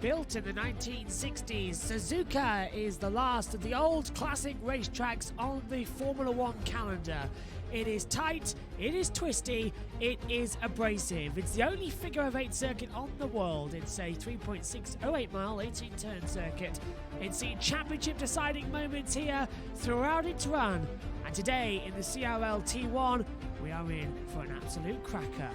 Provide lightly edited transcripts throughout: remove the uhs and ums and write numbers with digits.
Built in the 1960s, Suzuka is the last of the old classic racetracks on the Formula One calendar. It is tight, it is twisty, it is abrasive. It's the only figure of 8 circuit on the world. It's a 3.608 mile, 18 turn circuit. It's seen championship deciding moments here throughout its run. And today in the CRL T1, we are in for an absolute cracker.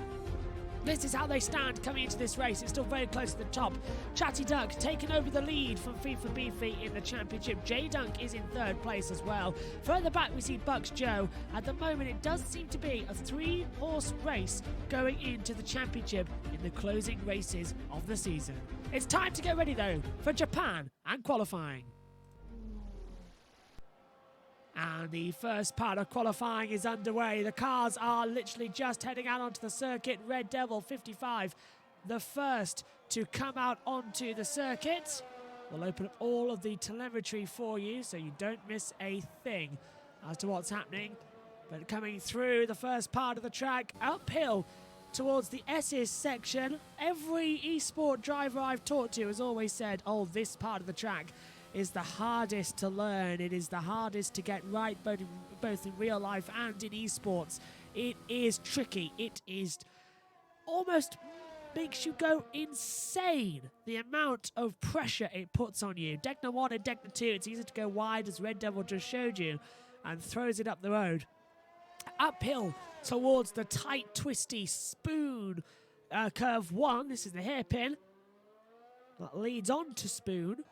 This is how they stand coming into this race. It's still very close to the top. Chatty Duck taking over the lead from FIFA Beefy in the championship. J Dunk is in third place as well. Further back we see Bucks Joe. At the moment it does seem to be a 3-horse race going into the championship in the closing races of the season. It's time to get ready though for Japan and qualifying. And the first part of qualifying is underway. The cars are literally just heading out onto the circuit. Red Devil 55, the first to come out onto the circuit. We'll open up all of the telemetry for you so you don't miss a thing as to what's happening. But coming through the first part of the track, uphill towards the S's section. Every esport driver I've talked to has always said, oh, this part of the track is the hardest to learn. It is the hardest to get right, both in real life and in esports. It is tricky. It is almost makes you go insane, the amount of pressure it puts on you. Degna 1 and Degna 2, it's easy to go wide as Red Devil just showed you and throws it up the road. Uphill towards the tight, twisty Spoon curve 1. This is the hairpin that leads on to Spoon.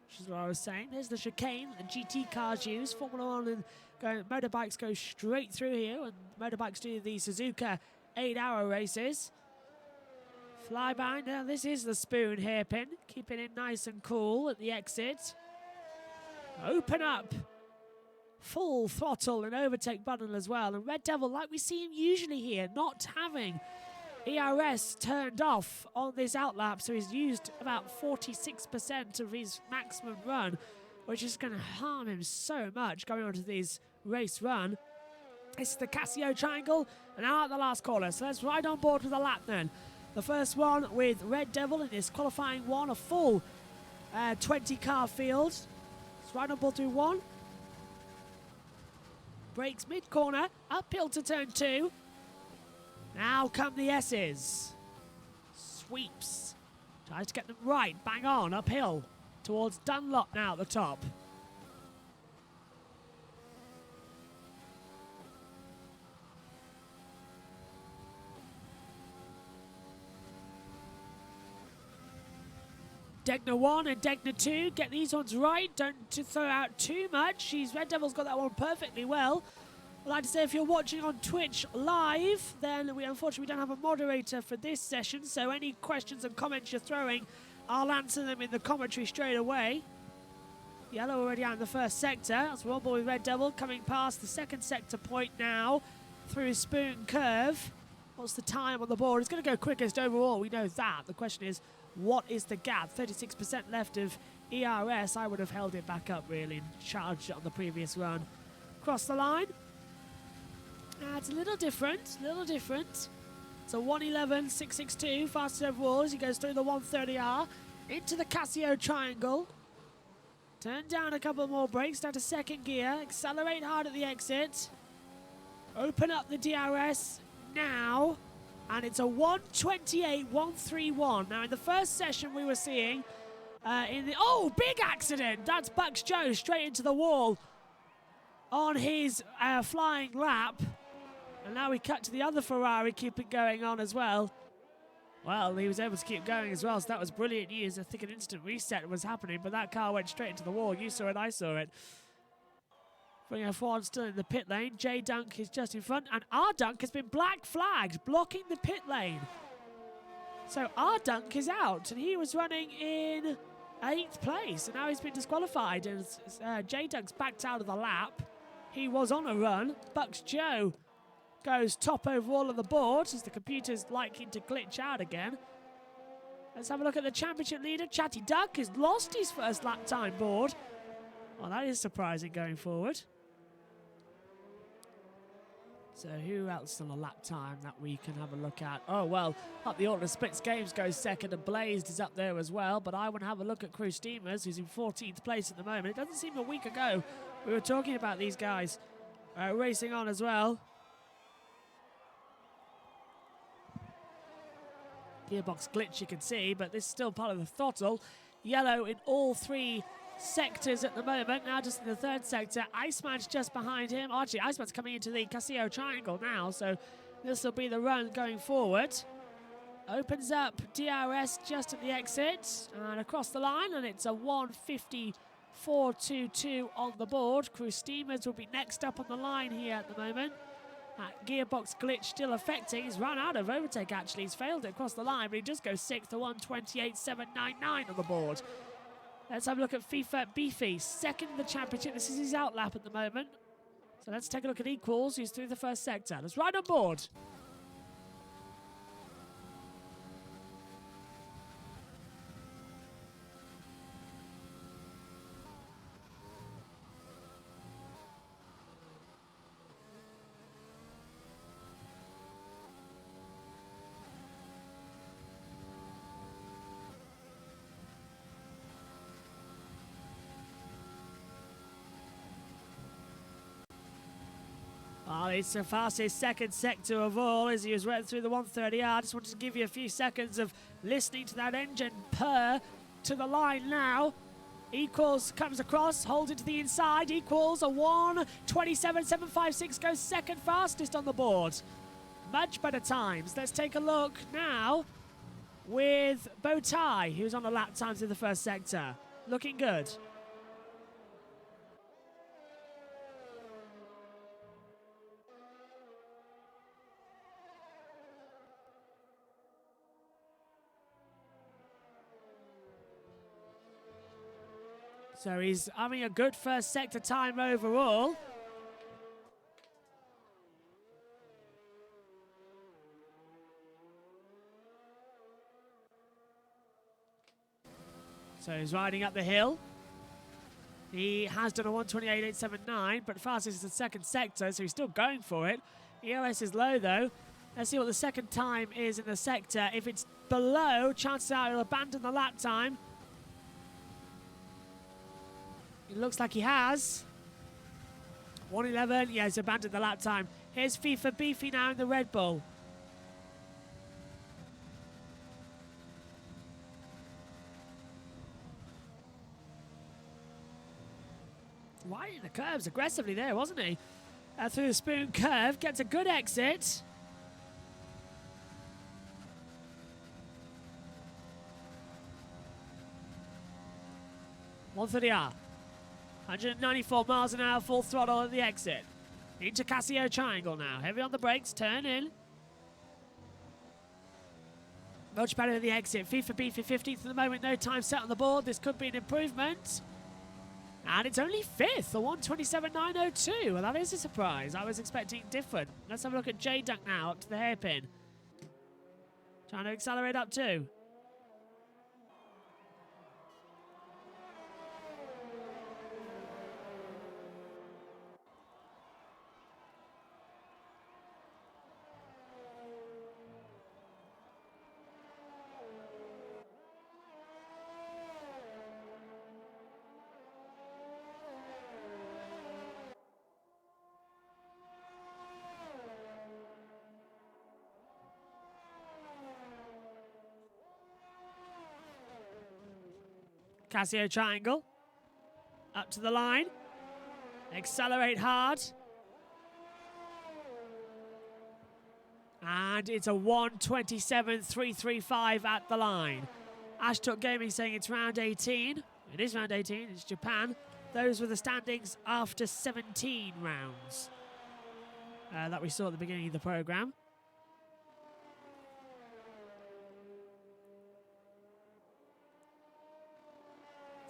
Which is what I was saying. There's the chicane that the GT cars use. Formula One and motorbikes go straight through here, and motorbikes do the Suzuka 8-hour races. Flyby. Now this is the Spoon hairpin, keeping it nice and cool at the exit. Open up. Full throttle and overtake button as well. And Red Devil, like we see him usually here, not having ERS turned off on this outlap, so he's used about 46% of his maximum run, which is going to harm him so much going onto this race run. This is the Casio triangle, and now at the last corner, so let's ride on board with a lap then. The first one with Red Devil in this qualifying one, a full 20 car field. Let's ride on board through one. Brakes mid-corner, uphill to turn 2. Now come the S's. Sweeps. Tries to get them right. Bang on. Uphill. Towards Dunlop now at the top. Degna 1 and Degna 2. Get these ones right. Don't throw out too much. Red Devil's got that one perfectly well. I'd like to say if you're watching on Twitch live, then we unfortunately don't have a moderator for this session, so any questions and comments you're throwing, I'll answer them in the commentary straight away. Yellow already out in the first sector. That's one ball with Red Devil coming past the second sector point now through Spoon Curve. What's the time on the board? It's going to go quickest overall, we know that. The question is, what is the gap? 36% left of ERS. I would have held it back up really and charged it on the previous run. Cross the line. It's a little different, It's a 1:11.662, fastest overall as he goes through the 130R into the Casio triangle. Turn down a couple more brakes, down to second gear, accelerate hard at the exit. Open up the DRS now, and it's a 1:28.131. Now in the first session we were seeing, big accident! That's Bucks Joe straight into the wall on his flying lap. And now we cut to the other Ferrari, keeping going on as well. Well, he was able to keep going as well, so that was brilliant news. I think an instant reset was happening, but that car went straight into the wall. You saw it, I saw it. Bringing forward still in the pit lane. J Dunk is just in front, and R Dunk has been black flagged, blocking the pit lane. So R Dunk is out, and he was running in 8th place, and now he's been disqualified. And J Dunk's backed out of the lap. He was on a run. Bucks Joe goes top overall on the board as the computer's liking to glitch out again. Let's have a look at the championship leader. Chatty Duck has lost his first lap time board. Well, that is surprising going forward. So who else on a lap time that we can have a look at? Oh, well, up the order, Splits Games goes second and Blazed is up there as well. But I want to have a look at Crew Steamers, who's in 14th place at the moment. It doesn't seem a week ago we were talking about these guys racing on as well. Gearbox glitch you can see, but this is still part of the throttle. Yellow in all three sectors at the moment. Now just in the third sector, Iceman's just behind him. Actually, Iceman's coming into the Casio triangle now, so this will be the run going forward. Opens up DRS just at the exit and across the line, and it's a 1:54.22 on the board. Crew Steamers will be next up on the line here at the moment. That gearbox glitch still affecting. He's run out of overtake actually. He's failed it across the line, but he just goes 6th to 1:28.799 on the board. Let's have a look at FIFA Beefy, second in the championship. This is his outlap at the moment. So let's take a look at Equals, who's through the first sector. Let's ride on board. Well, it's the fastest second sector of all as he was right through the 130R. I just wanted to give you a few seconds of listening to that engine purr to the line now. Equals comes across, holds it to the inside. Equals a 1:27.756, goes second fastest on the board. Much better times. Let's take a look now with Bowtie, who's on a lap times in the first sector. Looking good. So he's having a good first sector time overall. So he's riding up the hill. He has done a 1:28.879, but fastest is the second sector, so he's still going for it. EOS is low though. Let's see what the second time is in the sector. If it's below, chances are he'll abandon the lap time. It looks like he has. 1:11, yeah, he's abandoned the lap time. Here's FIFA Beefy now in the Red Bull. Wide in the curves aggressively there, wasn't he? Through the spoon curve, gets a good exit. R. 194 miles an hour, full throttle at the exit. Into Casio triangle now. Heavy on the brakes, turn in. Much better at the exit. FIFA Beefy 15th at the moment, no time set on the board. This could be an improvement. And it's only 5th, a 1:27.902. Well, that is a surprise. I was expecting different. Let's have a look at J-Duck now, up to the hairpin. Trying to accelerate up too. Casio triangle. Up to the line. Accelerate hard. And it's a 1:27.335 at the line. Ashtok Gaming saying it's round 18. It is round 18, it's Japan. Those were the standings after 17 rounds that we saw at the beginning of the programme.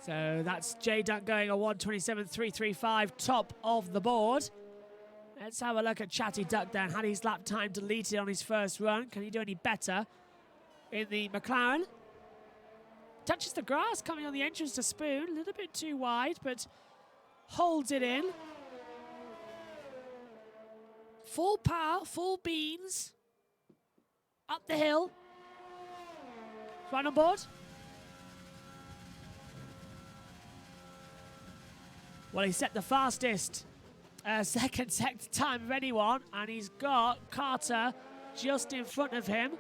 So that's J-Duck going a 1:27.335, top of the board. Let's have a look at Chatty Duck then. Had his lap time deleted on his first run. Can he do any better in the McLaren? Touches the grass coming on the entrance to Spoon. A little bit too wide, but holds it in. Full power, full beans. Up the hill. Right on board. Well, he set the fastest second sector time of anyone, and he's got Carter just in front of him.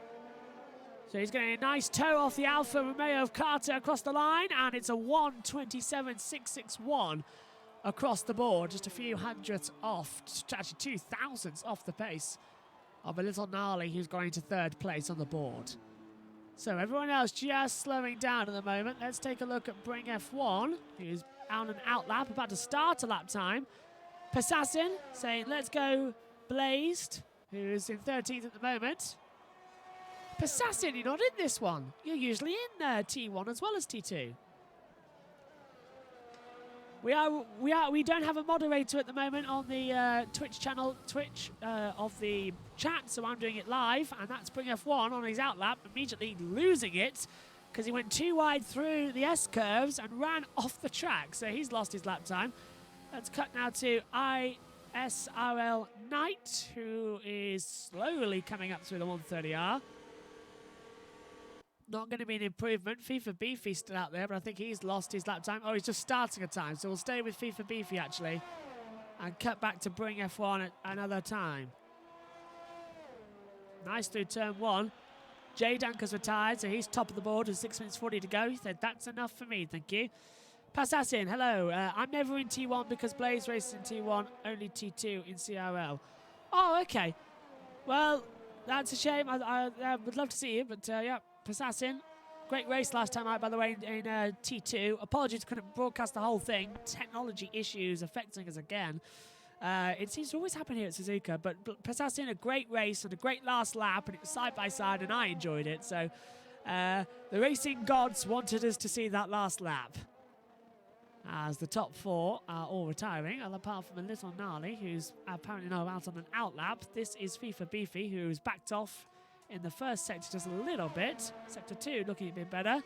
So he's getting a nice toe off the Alfa Romeo of Carter across the line, and it's a 1:27.661 across the board. Just a few hundredths off, actually 2 thousandths off the pace of a little gnarly who's going to third place on the board. So everyone else just slowing down at the moment. Let's take a look at Bring F1, who's on an out lap, about to start a lap time. Passassin saying, let's go Blazed, who's in 13th at the moment. Passassin, you're not in this one. You're usually in T1 as well as T2. We don't have a moderator at the moment on the Twitch channel, of the chat, so I'm doing it live, and that's Bring F1 on his out lap, immediately losing it because he went too wide through the S-curves and ran off the track, so he's lost his lap time. Let's cut now to CRL Knight, who is slowly coming up through the 130R. Not going to be an improvement. FIFA Beefy's still out there, but I think he's lost his lap time. Oh, he's just starting a time, so we'll stay with FIFA Beefy, actually, and cut back to Bring F1 at another time. Nice through turn 1. Jay Dunker's retired, so he's top of the board with 6 minutes 40 to go. He said, that's enough for me, thank you. Passassin, hello. I'm never in T1 because Blaze races in T1, only T2 in CRL. Oh, okay. Well, that's a shame. I would love to see you, but yeah. Passassin, great race last time out, by the way, in T2. Apologies, couldn't broadcast the whole thing. Technology issues affecting us again. It seems to always happen here at Suzuka, but Passassin, a great race and a great last lap, and it was side by side, and I enjoyed it. So the racing gods wanted us to see that last lap. As the top 4 are all retiring, apart from a little gnarly, who's apparently now out on an out lap. This is FIFA Beefy, who's backed off in the first sector just a little bit. Sector 2 looking a bit better.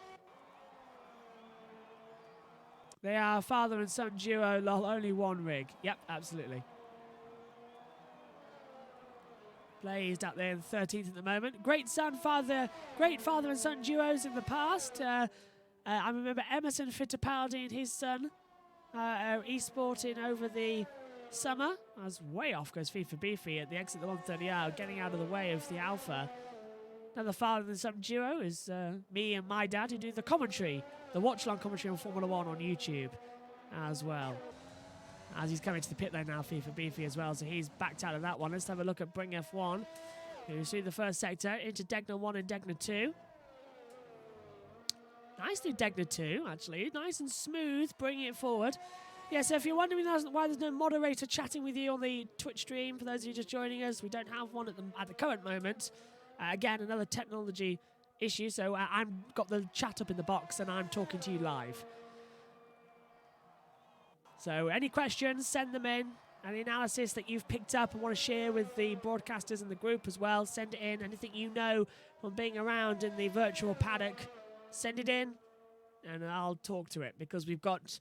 They are father and son duo, lol, only one rig. Yep, absolutely. Blazed up there in 13th at the moment. Great father and son duos in the past. I remember Emerson Fittipaldi and his son e-sporting over the summer. I was way off, goes FIFA Beefy at the exit of the 130R, getting out of the way of the Alpha. Another father and son duo is me and my dad, who do the commentary, the watch-along commentary on Formula 1 on YouTube as well. As he's coming to the pit lane now, FIFA Beefy as well, so he's backed out of that one. Let's have a look at Bring F1, who's through the first sector into Degner 1 and Degner 2. Nice through Degner 2, actually. Nice and smooth, bringing it forward. Yeah, so if you're wondering why there's no moderator chatting with you on the Twitch stream, for those of you just joining us, we don't have one at the current moment. Again, another technology issue, so I've got the chat up in the box and I'm talking to you live. So any questions, send them in. Any analysis that you've picked up and want to share with the broadcasters and the group as well, send it in. Anything you know from being around in the virtual paddock, send it in and I'll talk to it, because we've got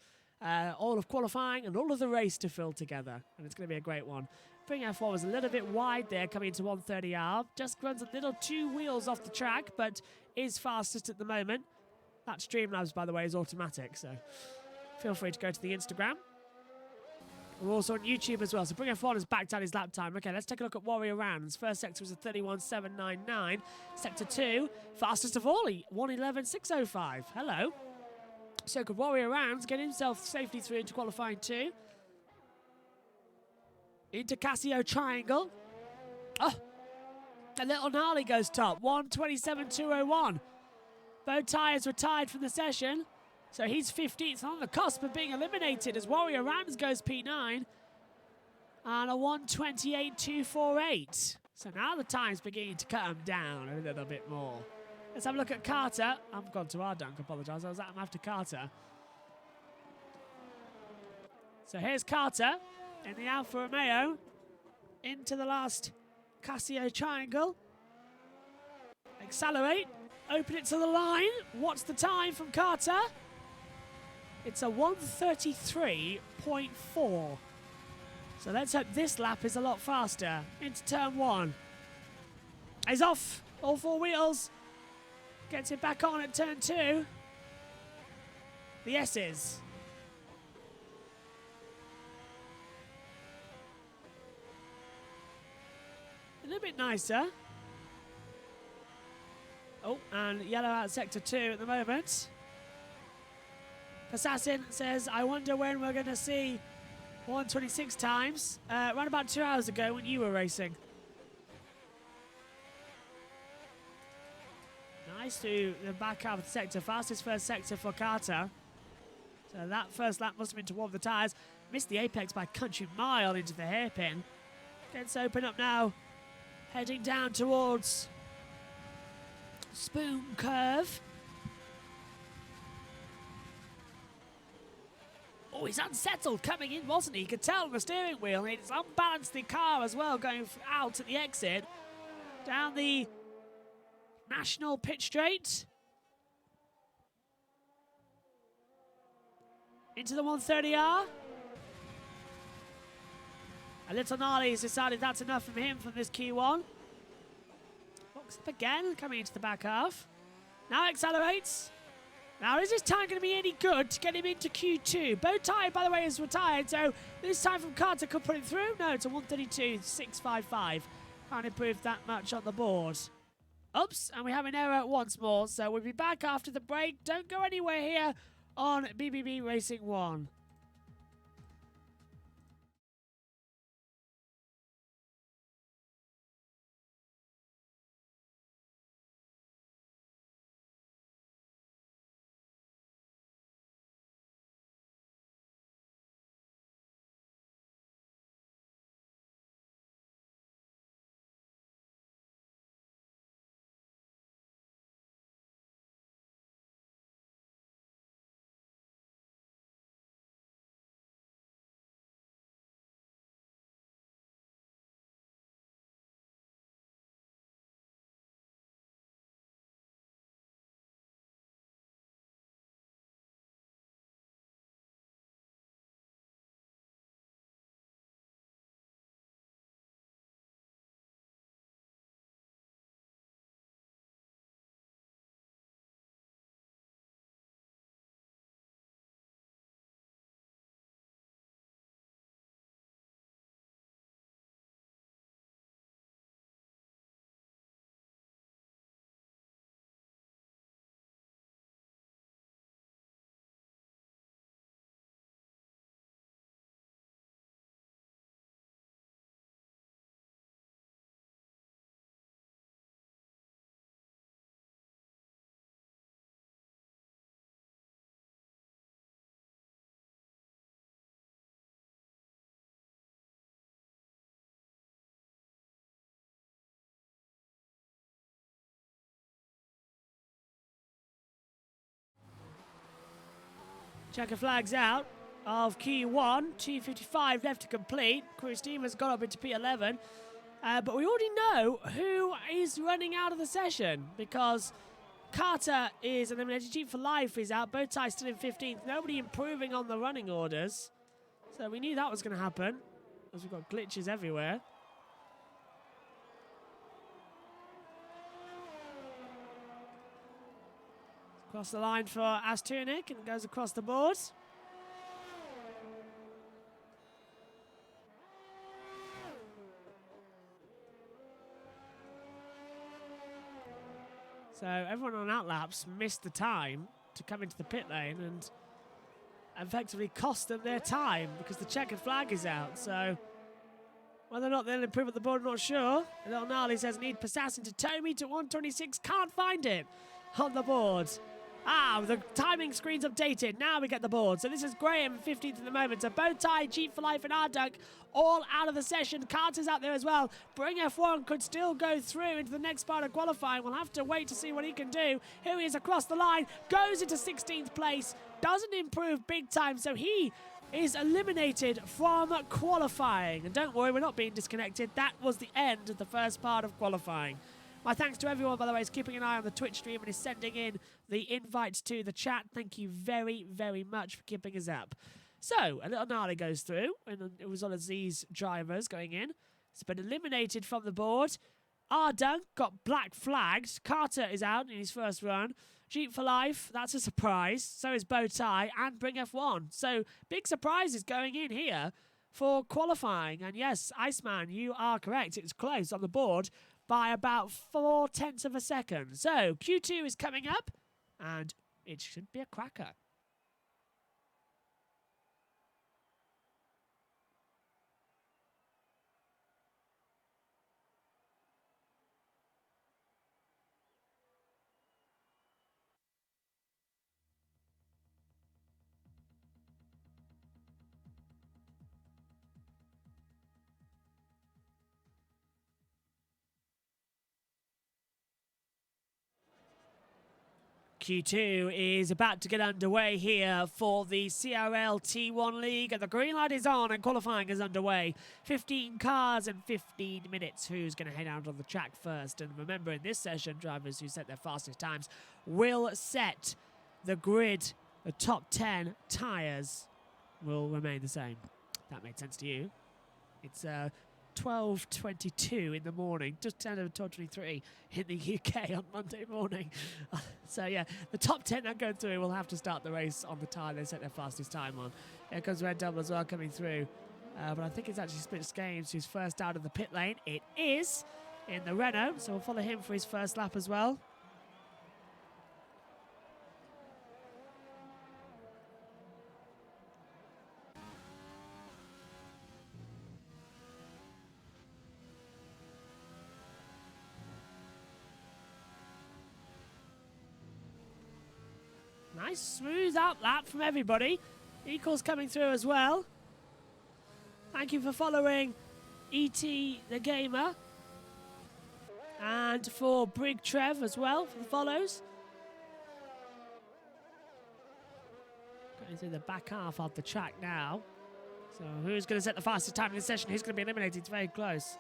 all of qualifying and all of the race to fill together, and it's going to be a great one. Bring F1 was a little bit wide there coming into 130R. Just runs a little 2 wheels off the track, but is fastest at the moment. That Streamlabs, by the way, is automatic, so feel free to go to the Instagram. We're also on YouTube as well, so Bring F1 has backed out his lap time. Okay, let's take a look at Warrior Rounds. First sector was a 31.799. Sector 2, fastest of all, 1:11.605. Hello. So could Warrior Rounds get himself safely through into qualifying 2. Into Casio Triangle. Oh, a little gnarly goes top. 1:27.201. Both tyres were tied from the session, so he's 15th on the cusp of being eliminated as Warrior Rounds goes P9. And a 1:28.248. So now the time's beginning to cut him down a little bit more. Let's have a look at Carter. I've gone to our dunk, apologise. I was at him after Carter. So here's Carter in the Alfa Romeo into the last Casio Triangle. Accelerate, open it to the line. What's the time from Carter? It's a 1:33.4. So let's hope this lap is a lot faster. Into turn 1. He's off. All 4 wheels. Gets it back on at turn 2. The S's. A little bit nicer. Oh, and yellow out sector 2 at the moment. Assassin says, I wonder when we're going to see 126 times. Around about 2 hours ago when you were racing. Nice through the back half of the sector. Fastest first sector for Carter. So that first lap must have been to warm the tyres. Missed the apex by a country mile into the hairpin. Gets open up now. Heading down towards Spoon Curve. Oh, he's unsettled coming in, wasn't he? You could tell on the steering wheel. It's unbalanced the car as well, going out at the exit. Down the National Pit Straight. Into the 130R. A little gnarly has decided that's enough from him from this Q1. Walks up again, coming into the back half. Now accelerates. Now, is this time going to be any good to get him into Q2? Bowtie, by the way, is retired, so this time from Carter could put it through. No, it's a 132.655. Can't improve that much on the board. Oops, and we have an error once more, so we'll be back after the break. Don't go anywhere here on BBB Racing 1. Checker flags out of Q1, 2:55 left to complete. Christina's got up into P11. But we already know who is running out of the session because Carter is eliminated. Jeep for Life is out. Bowtie still in 15th. Nobody improving on the running orders. So we knew that was going to happen because we've got glitches everywhere. Across the line for Astunic and goes across the board. So everyone on outlaps missed the time to come into the pit lane and effectively cost them their time because the checkered flag is out. So whether or not they'll improve at the board, I'm not sure. A little gnarly says need Passassin to tow me to 126. Can't find it on the board. Ah, the timing screen's updated. Now we get the board. So this is Graham, 15th at the moment. So Bowtie, Jeep for Life, and Ardunk all out of the session. Carter's out there as well. Bring F1 could still go through into the next part of qualifying. We'll have to wait to see what he can do. Here he is across the line. Goes into 16th place. Doesn't improve big time. So he is eliminated from qualifying. And don't worry, we're not being disconnected. That was the end of the first part of qualifying. My thanks to everyone, by the way, is keeping an eye on the Twitch stream and is sending in the invites to the chat. Thank you very, very much for keeping us up. So, a little gnarly goes through, and it was one of these drivers going in. It's been eliminated from the board. Ardunk got black flagged. Carter is out in his first run. Jeep for Life, that's a surprise. So is Bowtie and Bring F1. So, big surprises going in here for qualifying. And yes, Iceman, you are correct. It's close on the board by about 0.4 of a second. So, Q2 is coming up, and it should be a cracker. Q2 is about to get underway here for the CRL T1 League, and the green light is on and qualifying is underway. 15 cars and 15 minutes. Who's going to head out on the track first? And remember, in this session, drivers who set their fastest times will set the grid. The top 10 tyres will remain the same. That made sense to you. It's 12:22 in the morning, just 10 of 12:23 in the UK on Monday morning. So yeah, the top 10 that go through will have to start the race on the time they set their fastest time on. Here comes Red Devil as well coming through. But I think it's actually Splits Games who's first out of the pit lane. It is in the Renault, so we'll follow him for his first lap as well. Nice smooth out lap from everybody. Equals coming through as well. Thank you for following E.T. the Gamer. And for Brig Trev as well for the follows. Going through the back half of the track now. So who's going to set the fastest time in this session? Who's going to be eliminated? It's very close.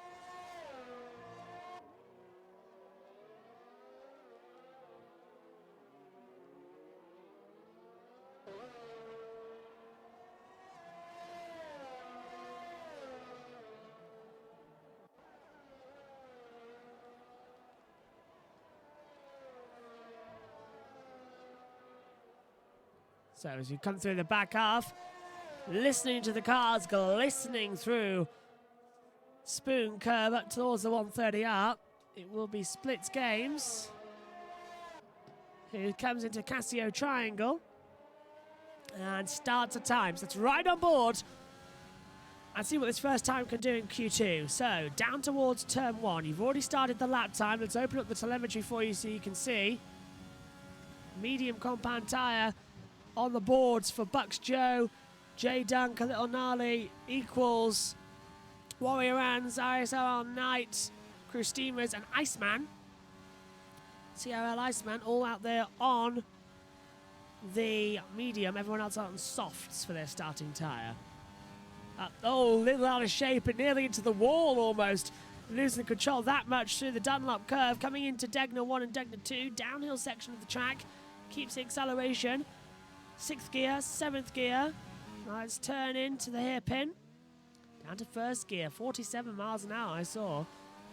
So as you come through the back half, listening to the cars glistening through Spoon Curve up towards the 130R, it will be Splits Games who comes into Casio Triangle and starts a time. So it's right on board. And see what this first time can do in Q2. So down towards turn 1. You've already started the lap time. Let's open up the telemetry for you so you can see. Medium compound tyre on the boards for Bucks Joe, J Dunk, a little gnarly, equals Warrior Ants, ISRL Knight, Crew Steamers, and Iceman. CRL Iceman all out there on the medium, everyone else out on softs for their starting tyre. Oh, little out of shape and nearly into the wall almost. Losing control that much through the Dunlop curve, coming into Degner 1 and Degner 2, downhill section of the track, keeps the acceleration. 6th gear, 7th gear. Let's turn into the hairpin. Down to 1st gear, 47 miles an hour I saw.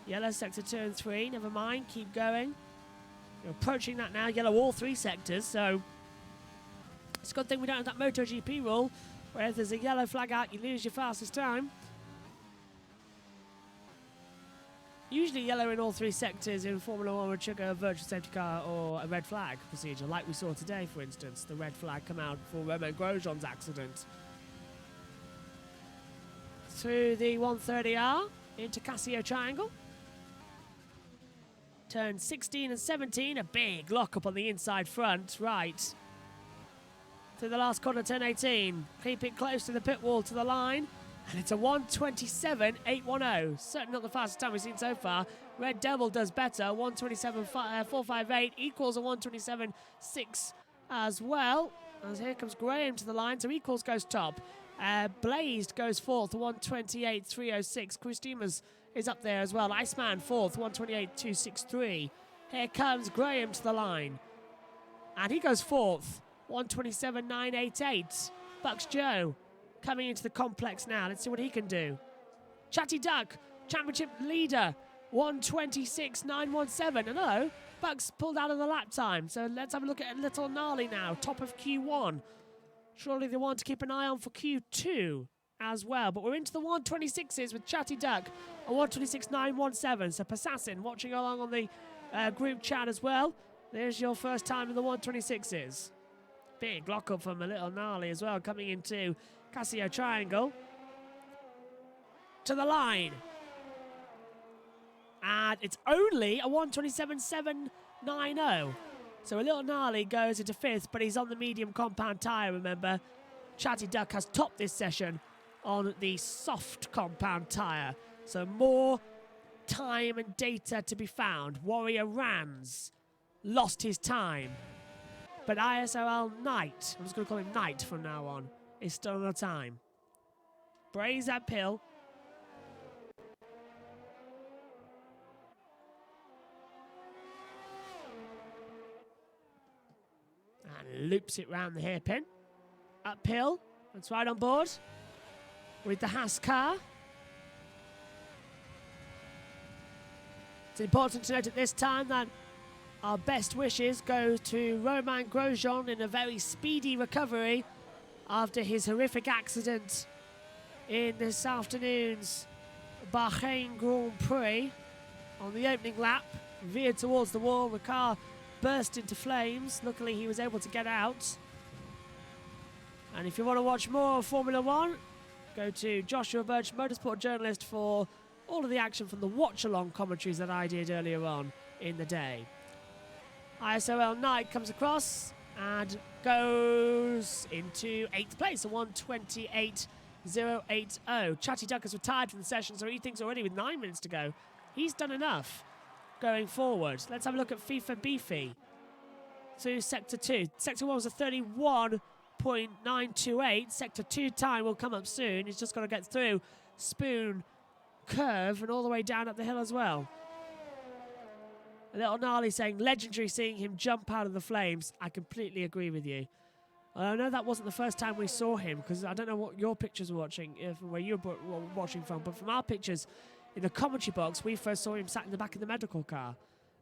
Yellow sector 2 and 3, never mind, keep going. You're approaching that now, yellow all 3 sectors, so it's a good thing we don't have that MotoGP rule, where if there's a yellow flag out, you lose your fastest time. Usually yellow in all 3 sectors in Formula 1 would trigger a virtual safety car or a red flag procedure, like we saw today, for instance. The red flag come out for Romain Grosjean's accident. Through the 130R into Casio Triangle. Turn 16 and 17, a big lock-up on the inside front, right. Through the last corner, turn 18. Keep it close to the pit wall to the line. And it's a 1:27.810. Certainly not the fastest time we've seen so far. Red Devil does better. 1:27.458 equals a 1:27.6 as well. As here comes Graham to the line, so equals goes top. Blazed goes 4th, 1:28.306. Crew Steamers is up there as well. Iceman 4th, 1:28.263. Here comes Graham to the line. And he goes 4th, 1:27.988. Bucks Joe coming into the complex now. Let's see what he can do. Chatty Duck, championship leader, 1:26.917. And hello, Bucks pulled out of the lap time. So let's have a look at Little Gnarly now, top of Q1. Surely the one to keep an eye on for Q2 as well. But we're into the 1:26s with Chatty Duck, a 1:26.917. So Passassin watching along on the group chat as well. There's your first time in the 1:26s. Big lock up from a Little Gnarly as well, coming into Casio Triangle. To the line. And it's only a 1:27.790. So a Little Gnarly goes into 5th, but he's on the medium compound tyre, remember. Chatty Duck has topped this session on the soft compound tyre. So more time and data to be found. Warrior Rans lost his time. But ISOL Knight, I'm just going to call him Knight from now on, is still on the time. Braze uphill. And loops it round the hairpin. Uphill. That's right on board with the Haas car. It's important to note at this time that our best wishes go to Romain Grosjean in a very speedy recovery after his horrific accident in this afternoon's Bahrain Grand Prix. On the opening lap, veered towards the wall, the car burst into flames. Luckily he was able to get out. And if you want to watch more of Formula One, go to Joshua Birch, Motorsport Journalist, for all of the action from the watch-along commentaries that I did earlier on in the day. ISOL Knight comes across and goes into 8th place, a 1:28.080. Chatty Duck has retired from the session, so he thinks already with 9 minutes to go, he's done enough going forward. Let's have a look at FIFA Beefy to Sector 2. Sector 1 was a 31.928. Sector 2 time will come up soon. He's just got to get through Spoon Curve and all the way down up the hill as well. A Little Gnarly saying, legendary seeing him jump out of the flames. I completely agree with you. I know that wasn't the first time we saw him, because I don't know what your pictures were watching, where you were watching from, but from our pictures in the commentary box, we first saw him sat in the back of the medical car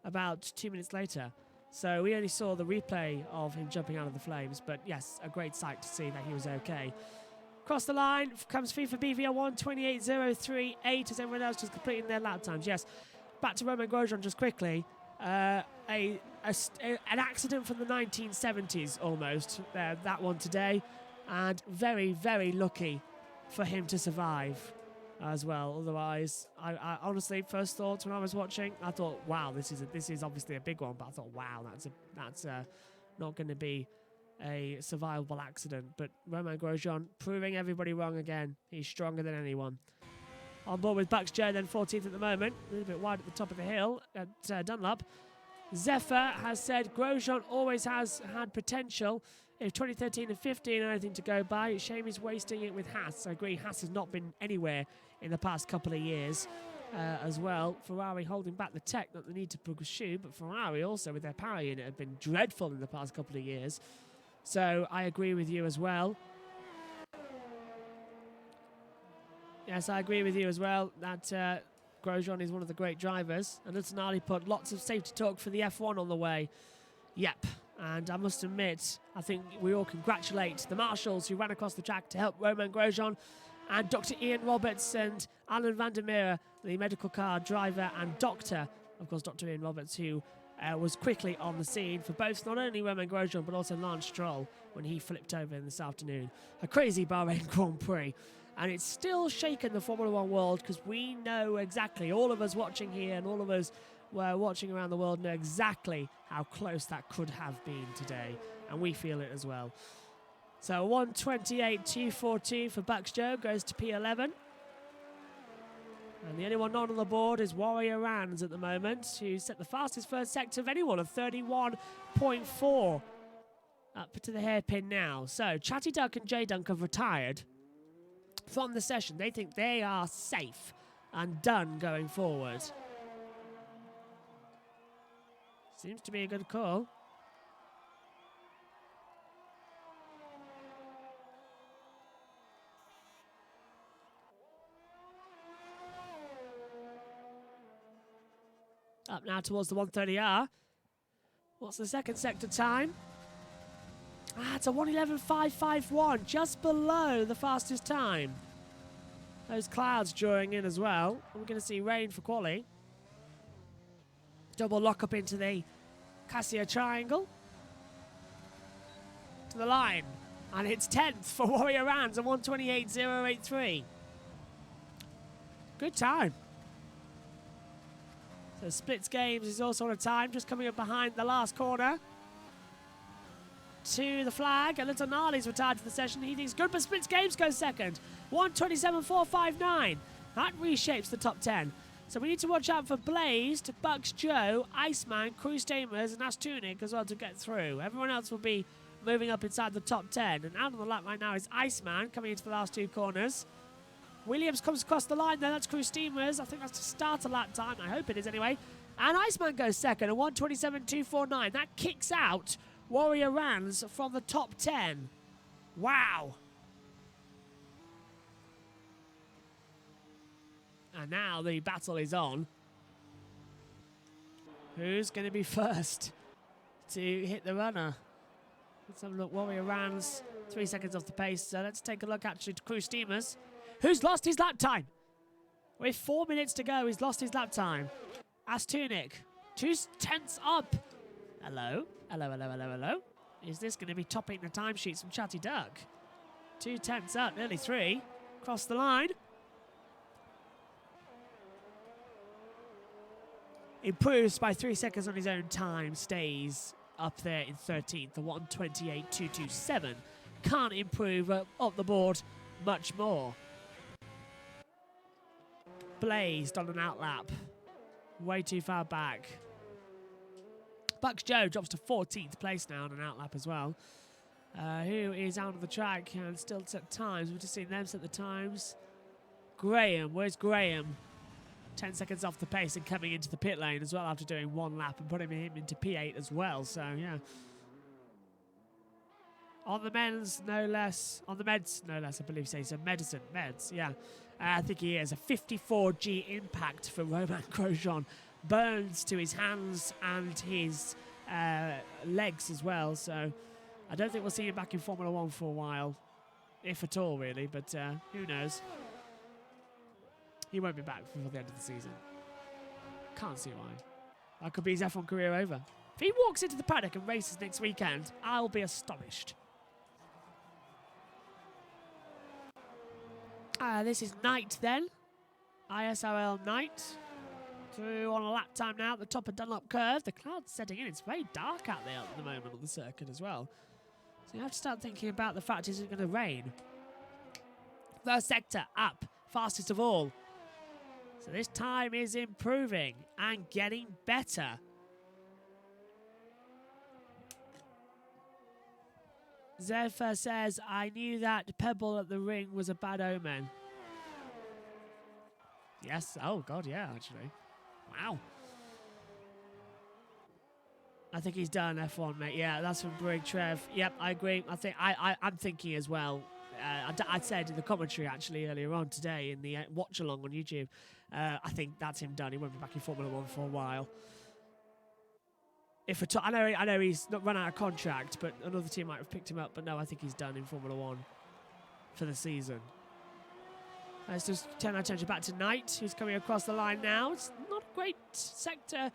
about 2 minutes later. So we only saw the replay of him jumping out of the flames, but yes, a great sight to see that he was okay. Across the line comes FIFA BVR 1:28.038 as everyone else just completing their lap times. Yes, back to Romain Grosjean just quickly. An accident from the 1970s almost, that one today, and very, very lucky for him to survive as well. Otherwise, I honestly, first thoughts when I was watching, I thought, wow, this is obviously a big one, but I thought, wow, that's not going to be a survivable accident. But Romain Grosjean proving everybody wrong again. He's stronger than anyone. On board with Bucks Joe, then 14th at the moment. A little bit wide at the top of the hill at Dunlop. Zephyr has said Grosjean always has had potential. If 2013 and 15 are anything to go by, shame he's wasting it with Haas. I agree, Haas has not been anywhere in the past couple of years as well. Ferrari holding back the tech that they need to pursue, but Ferrari also with their power unit have been dreadful in the past couple of years. So I agree with you as well. Yes, I agree with you as well that Grosjean is one of the great drivers. And Little Gnarly put lots of safety talk for the F1 on the way. Yep. And I must admit, I think we all congratulate the marshals who ran across the track to help Romain Grosjean, and Dr. Ian Roberts and Alan van der Merwe, the medical car driver and doctor, of course, Dr. Ian Roberts, who was quickly on the scene for both not only Romain Grosjean but also Lance Stroll when he flipped over this afternoon. A crazy Bahrain Grand Prix. And it's still shaken the Formula One world, because we know exactly, all of us watching here and all of us watching around the world know exactly how close that could have been today. And we feel it as well. So 1:28.242 for Bucks Joe goes to P11. And the only one not on the board is Warrior Rans at the moment, who set the fastest first sector of anyone of 31.4. Up to the hairpin now. So Chatty Duck and J Dunk have retired from the session. They think they are safe and done going forward. Seems to be a good call. Up now towards the 130R. What's the second sector time? It's a 1:11.551, just below the fastest time. Those clouds drawing in as well. We're going to see rain for quali. Double lock up into the Cassia triangle. To the line. And it's 10th for Warrior Rands, a 1:28.083. Good time. So Splits Games is also on a time, just coming up behind the last corner. To the flag, a little Gnarly's retired for the session. He thinks good, but Splits Games goes second. 1:27.459. That reshapes the top 10. So we need to watch out for Blazed, Bucks Joe, Iceman, Crew Steamers, and Astunic as well to get through. Everyone else will be moving up inside the top 10. And out on the lap right now is Iceman coming into the last two corners. Williams comes across the line there. That's Crew Steamers. I think that's to start a lap time. I hope it is anyway. And Iceman goes second, a 1:27.249. That kicks out Warrior Rands from the top 10. Wow. And now the battle is on. Who's going to be first to hit the runner? Let's have a look. Warrior Rands, 3 seconds off the pace. So let's take a look actually to Crew Steamers, who's lost his lap time. With 4 minutes to go, he's lost his lap time. Astunic, 2/10 up. Hello. Hello, hello, hello, hello. Is this going to be topping the timesheets from Chatty Duck? 2/10 up, nearly 3. Cross the line. Improves by 3 seconds on his own time. Stays up there in 13th, the 1:28.227. Can't improve up the board much more. Blazed on an outlap. Way too far back. Bucks Joe drops to 14th place now on an outlap as well. Who is out of the track and still set times. We've just seen them set the times. Graham, where's Graham? 10 seconds off the pace and coming into the pit lane as well after doing one lap and putting him into P8 as well. So, yeah. On the men's, no less. On the meds, no less, I believe so. So, meds, yeah. I think he is. A 54G impact for Romain Grosjean. Burns to his hands and his legs as well. So, I don't think we'll see him back in Formula 1 for a while. If at all, really. But who knows. He won't be back before the end of the season. Can't see why. That could be his F1 career over. If he walks into the paddock and races next weekend, I'll be astonished. This is night then. ISRL night. Through on a lap time now at the top of Dunlop Curve. The clouds setting in. It's very dark out there at the moment on the circuit as well. So you have to start thinking about the fact, is it going to rain? First sector up. Fastest of all. So this time is improving and getting better. Zephyr says, I knew that Pebble at the ring was a bad omen. Yes, oh god, yeah, actually. Wow. I think he's done F1, mate. Yeah, that's from Brig Trev. Yep, I agree. I think I'm thinking as well. I said in the commentary actually earlier on today in the watch along on YouTube. I think that's him done. He won't be back in Formula 1 for a while. If at all, I know he's not run out of contract, but another team might have picked him up. But no, I think he's done in Formula 1 for the season. Let's just turn our attention back to Knight, who's coming across the line now. It's not a great sector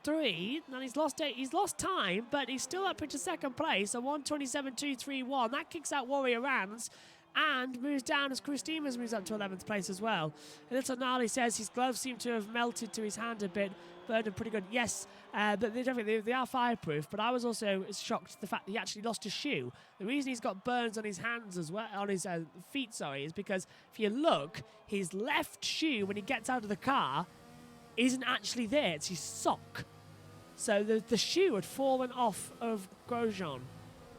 3, and he's lost time, but he's still up into second place, a 1:27.231. That kicks out Warrior Rands and moves down as Crew Steamers moves up to 11th place as well. A little Gnarly says his gloves seem to have melted to his hand a bit. Burned him pretty good. Yes, but they are fireproof, but I was also shocked at the fact that he actually lost a shoe. The reason he's got burns on his hands as well, on his feet, sorry, is because if you look, his left shoe, when he gets out of the car, isn't actually there. It's his sock. So the shoe had fallen off of Grosjean.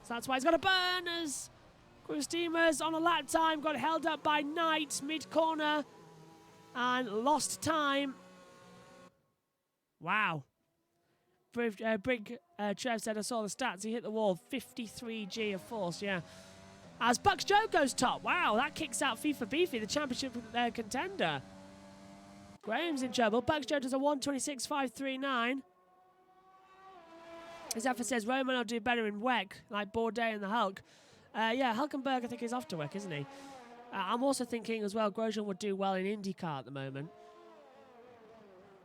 So that's why he's got a burn as Crew Steamers on a lap time got held up by Knight mid-corner and lost time. Wow. Brig Trev said, I saw the stats. He hit the wall. 53G of force, yeah. As Bucks Joe goes top. Wow, that kicks out FIFA Beefy, the championship contender. Graham's in trouble. Bucks Joe does a 1:26.539. His effort says Roman will do better in WEC, like Bourdais and the Hulk. Yeah, Hulkenberg I think is off to WEC, isn't he? I'm also thinking as well Grosjean would do well in IndyCar at the moment.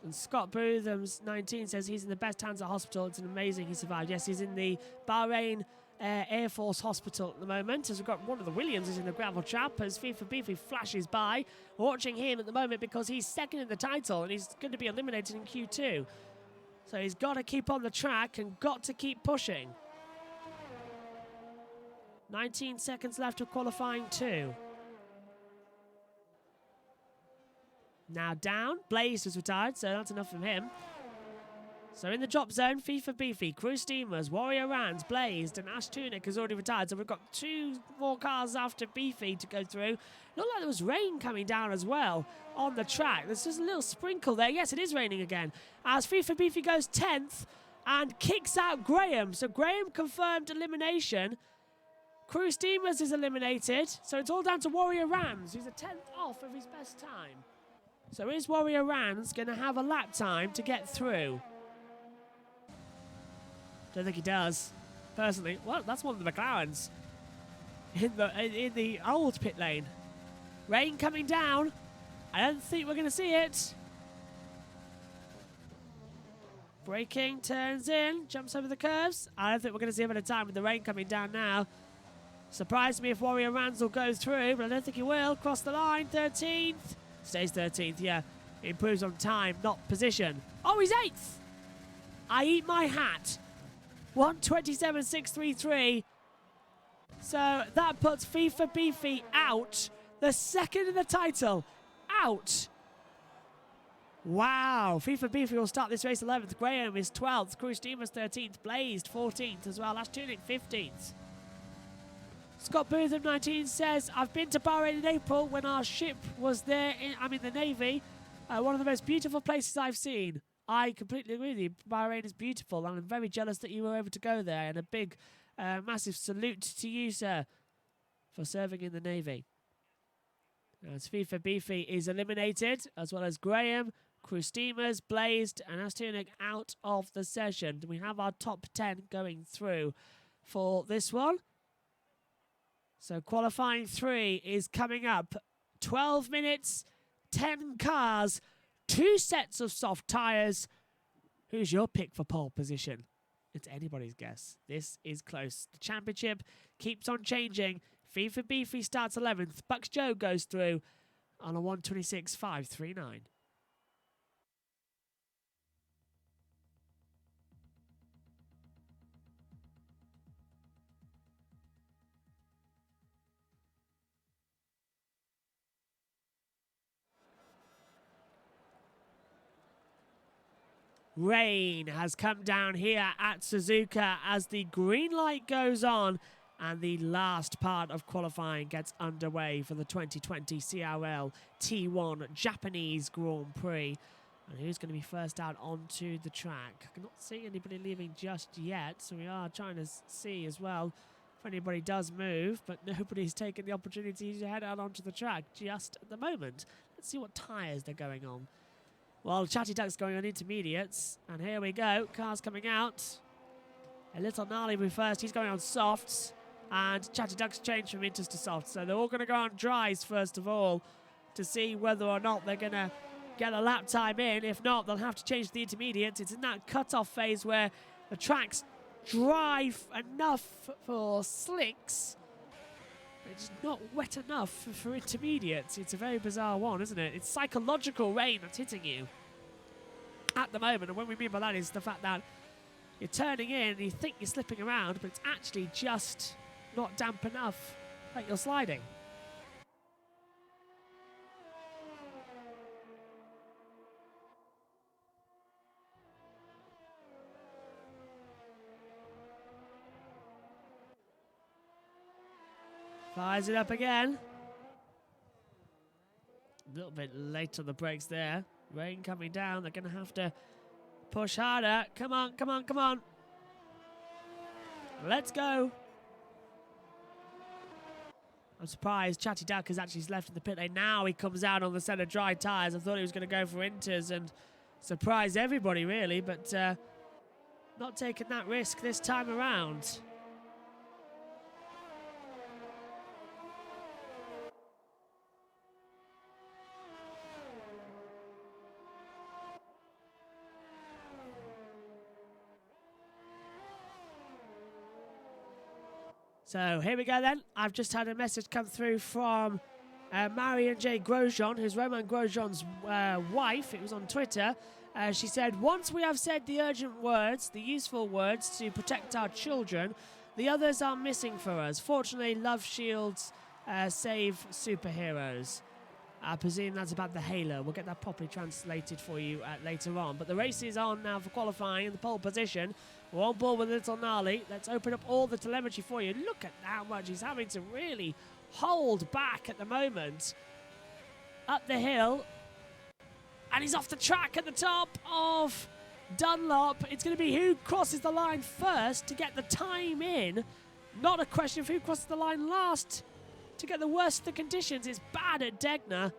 And Scott Bootham's 19 says he's in the best hands at hospital. It's amazing he survived. Yes, he's in the Bahrain Air Force Hospital at the moment. As we've got one of the Williams is in the gravel trap as FIFA Beefy flashes by. Watching him at the moment because he's second in the title and he's going to be eliminated in Q2. So he's got to keep on the track and got to keep pushing. 19 seconds left of qualifying 2. Now down. Blaze has retired, so that's enough from him. So in the drop zone, FIFA Beefy, Crew Steamers, Warrior Rands, Blazed, and Ash Tunic has already retired. So we've got 2 more cars after Beefy to go through. Looked like there was rain coming down as well on the track. There's just a little sprinkle there. Yes, it is raining again. As FIFA Beefy goes 10th and kicks out Graham. So Graham confirmed elimination. Crew Steamers is eliminated. So it's all down to Warrior Rands, who's a 10th off of his best time. So is Warrior Rands going to have a lap time to get through? Don't think he does, personally. Well, that's one of the McLarens in the old pit lane. Rain coming down. I don't think we're going to see it. Braking, turns in, jumps over the curves. I don't think we're going to see a bit of time with the rain coming down now. Surprised me if Warrior Rands will go through, but I don't think he will. Cross the line, 13th. Stays 13th, yeah. Improves on time, not position. Oh, he's 8th! I eat my hat. 1:27.633. So that puts FIFA Beefy out. The second in the title. Out. Wow. FIFA Beefy will start this race 11th. Graham is 12th. Crew Steamers 13th. Blazed 14th as well. Ash Tunic 15th. Scott Bootham 19 says, I've been to Bahrain in April when our ship was there. I'm in the Navy. One of the most beautiful places I've seen. I completely agree with you. Bahrain is beautiful, and I'm very jealous that you were able to go there. And a big, massive salute to you, sir, for serving in the Navy. As FIFA Beefy is eliminated, as well as Graham, Crew Steamers, Blazed, and Astunic out of the session. We have our top 10 going through for this one. So qualifying 3 is coming up. 12 minutes, 10 cars, 2 sets of soft tyres. Who's your pick for pole position? It's anybody's guess. This is close. The championship keeps on changing. FIFA Beefy starts 11th. Bucks Joe goes through on a 1:26.539. Rain has come down here at Suzuka as the green light goes on and the last part of qualifying gets underway for the 2020 CRL T1 Japanese Grand Prix. And who's going to be first out onto the track? I cannot see anybody leaving just yet, so we are trying to see as well if anybody does move, but nobody's taken the opportunity to head out onto the track just at the moment. Let's see what tyres they're going on. Well, Chatty Duck's going on intermediates, and here we go. Cars coming out. A little gnarly move first. He's going on softs, and Chatty Duck's changed from inters to softs. So they're all going to go on dries first of all to see whether or not they're going to get a lap time in. If not, they'll have to change the intermediates. It's in that cut-off phase where the track's dry enough for slicks. It's not wet enough for intermediates. It's a very bizarre one, isn't it? It's psychological rain that's hitting you at the moment. And what we mean by that is the fact that you're turning in and you think you're slipping around, but it's actually just not damp enough that you're sliding. Fires it up again. A little bit late on the brakes there. Rain coming down. They're going to have to push harder. Come on, come on, come on. Let's go. I'm surprised Chatty Duck has actually left in the pit lane. Now he comes out on the set of dry tyres. I thought he was going to go for inters and surprise everybody, really, but not taking that risk this time around. So here we go then. I've just had a message come through from Marion J. Grosjean, who's Romain Grosjean's wife. It was on Twitter. She said, once we have said the urgent words, the useful words to protect our children, the others are missing for us. Fortunately, love shields save superheroes. I presume that's about the Halo. We'll get that properly translated for you later on. But the race is on now for qualifying in the pole position. We're on board with Little Gnarly. Let's open up all the telemetry for you. Look at how much he's having to really hold back at the moment. Up the hill. And he's off the track at the top of Dunlop. It's going to be who crosses the line first to get the time in. Not a question of who crosses the line last to get the worst of the conditions. It's bad at Degner.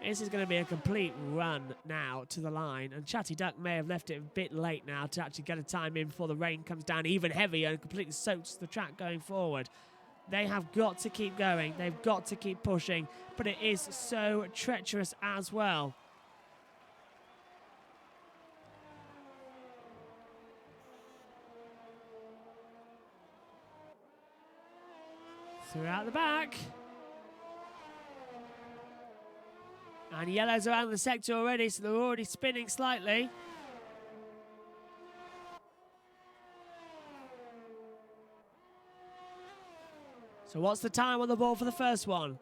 This is going to be a complete run now to the line. And Chatty Duck may have left it a bit late now to actually get a time in before the rain comes down even heavier and completely soaks the track going forward. They have got to keep going. They've got to keep pushing. But it is so treacherous as well. Throughout the back. And yellows around the sector already, so they're already spinning slightly. So what's the time on the board for the first one?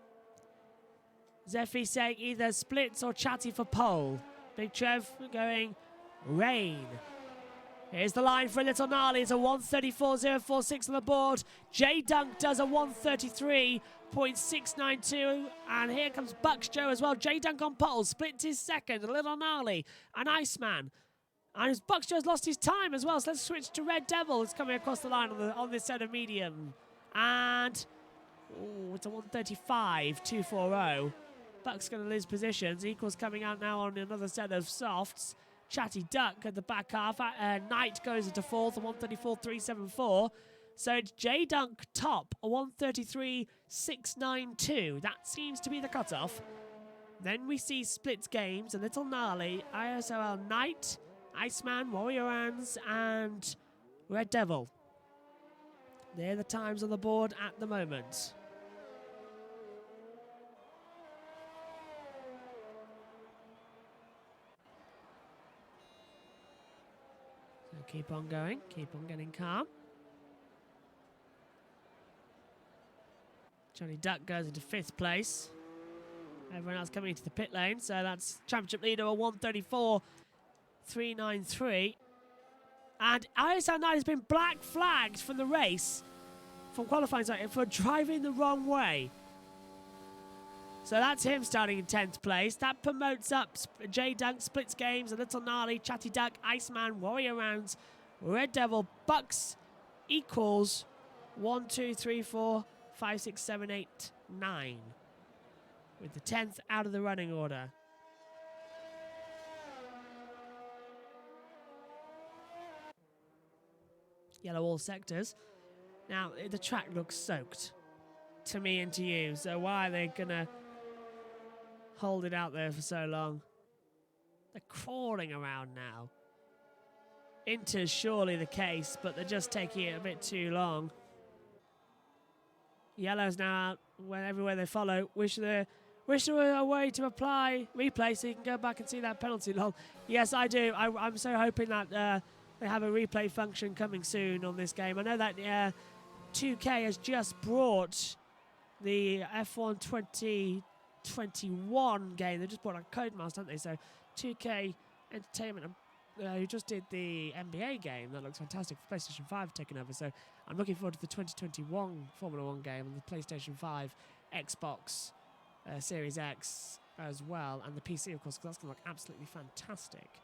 Zeffy saying either splits or Chatty for pole. Big Trev going rain. Here's the line for a Little Gnarly. It's a 1:34.046 on the board. J Dunk does a 1:33.692. And here comes Bucks Joe as well. J Dunk on pole. Split his second. A Little Gnarly. An Iceman. And Bucks Joe's lost his time as well. So let's switch to Red Devil. It's coming across the line on this set of medium. And it's a 1:35.240. Buck's going to lose positions. Equals coming out now on another set of softs. Chatty Duck at the back half. Knight goes into fourth, a 1:34.374. So it's J Dunk top, a 1:33.692. That seems to be the cutoff. Then we see Splits Games, a Little Gnarly, ISOL Knight, Iceman, Warrior Ants, and Red Devil. They're the times on the board at the moment. Keep on going, keep on getting calm. Johnny Duck goes into 5th place. Everyone else coming into the pit lane, so that's championship leader, a 1:34.393. And ISL Knight has been black flagged from the race, from qualifying for driving the wrong way. So that's him starting in 10th place. That promotes up J Dunk, Splits Games, a Little Gnarly, Chatty Duck, Iceman, Warrior Rounds, Red Devil, Bucks equals 1, 2, 3, 4, 5, 6, 7, 8, 9. With the 10th out of the running order. Yellow all sectors. Now, the track looks soaked to me and to you. So why are they going to hold it out there for so long? They're crawling around now. Inter's surely the case, but they're just taking it a bit too long. Yellow's now out everywhere they follow. Wish there were a way to apply replay so you can go back and see that penalty log. Yes, I do. I'm so hoping that they have a replay function coming soon on this game. I know that 2K has just brought the F1 2021 game. They just brought a Codemasters, haven't they? So 2K Entertainment, who just did the NBA game, that looks fantastic. For PlayStation 5 taking over. So I'm looking forward to the 2021 Formula 1 game on the PlayStation 5, Xbox Series X as well, and the PC, of course, because that's going to look absolutely fantastic.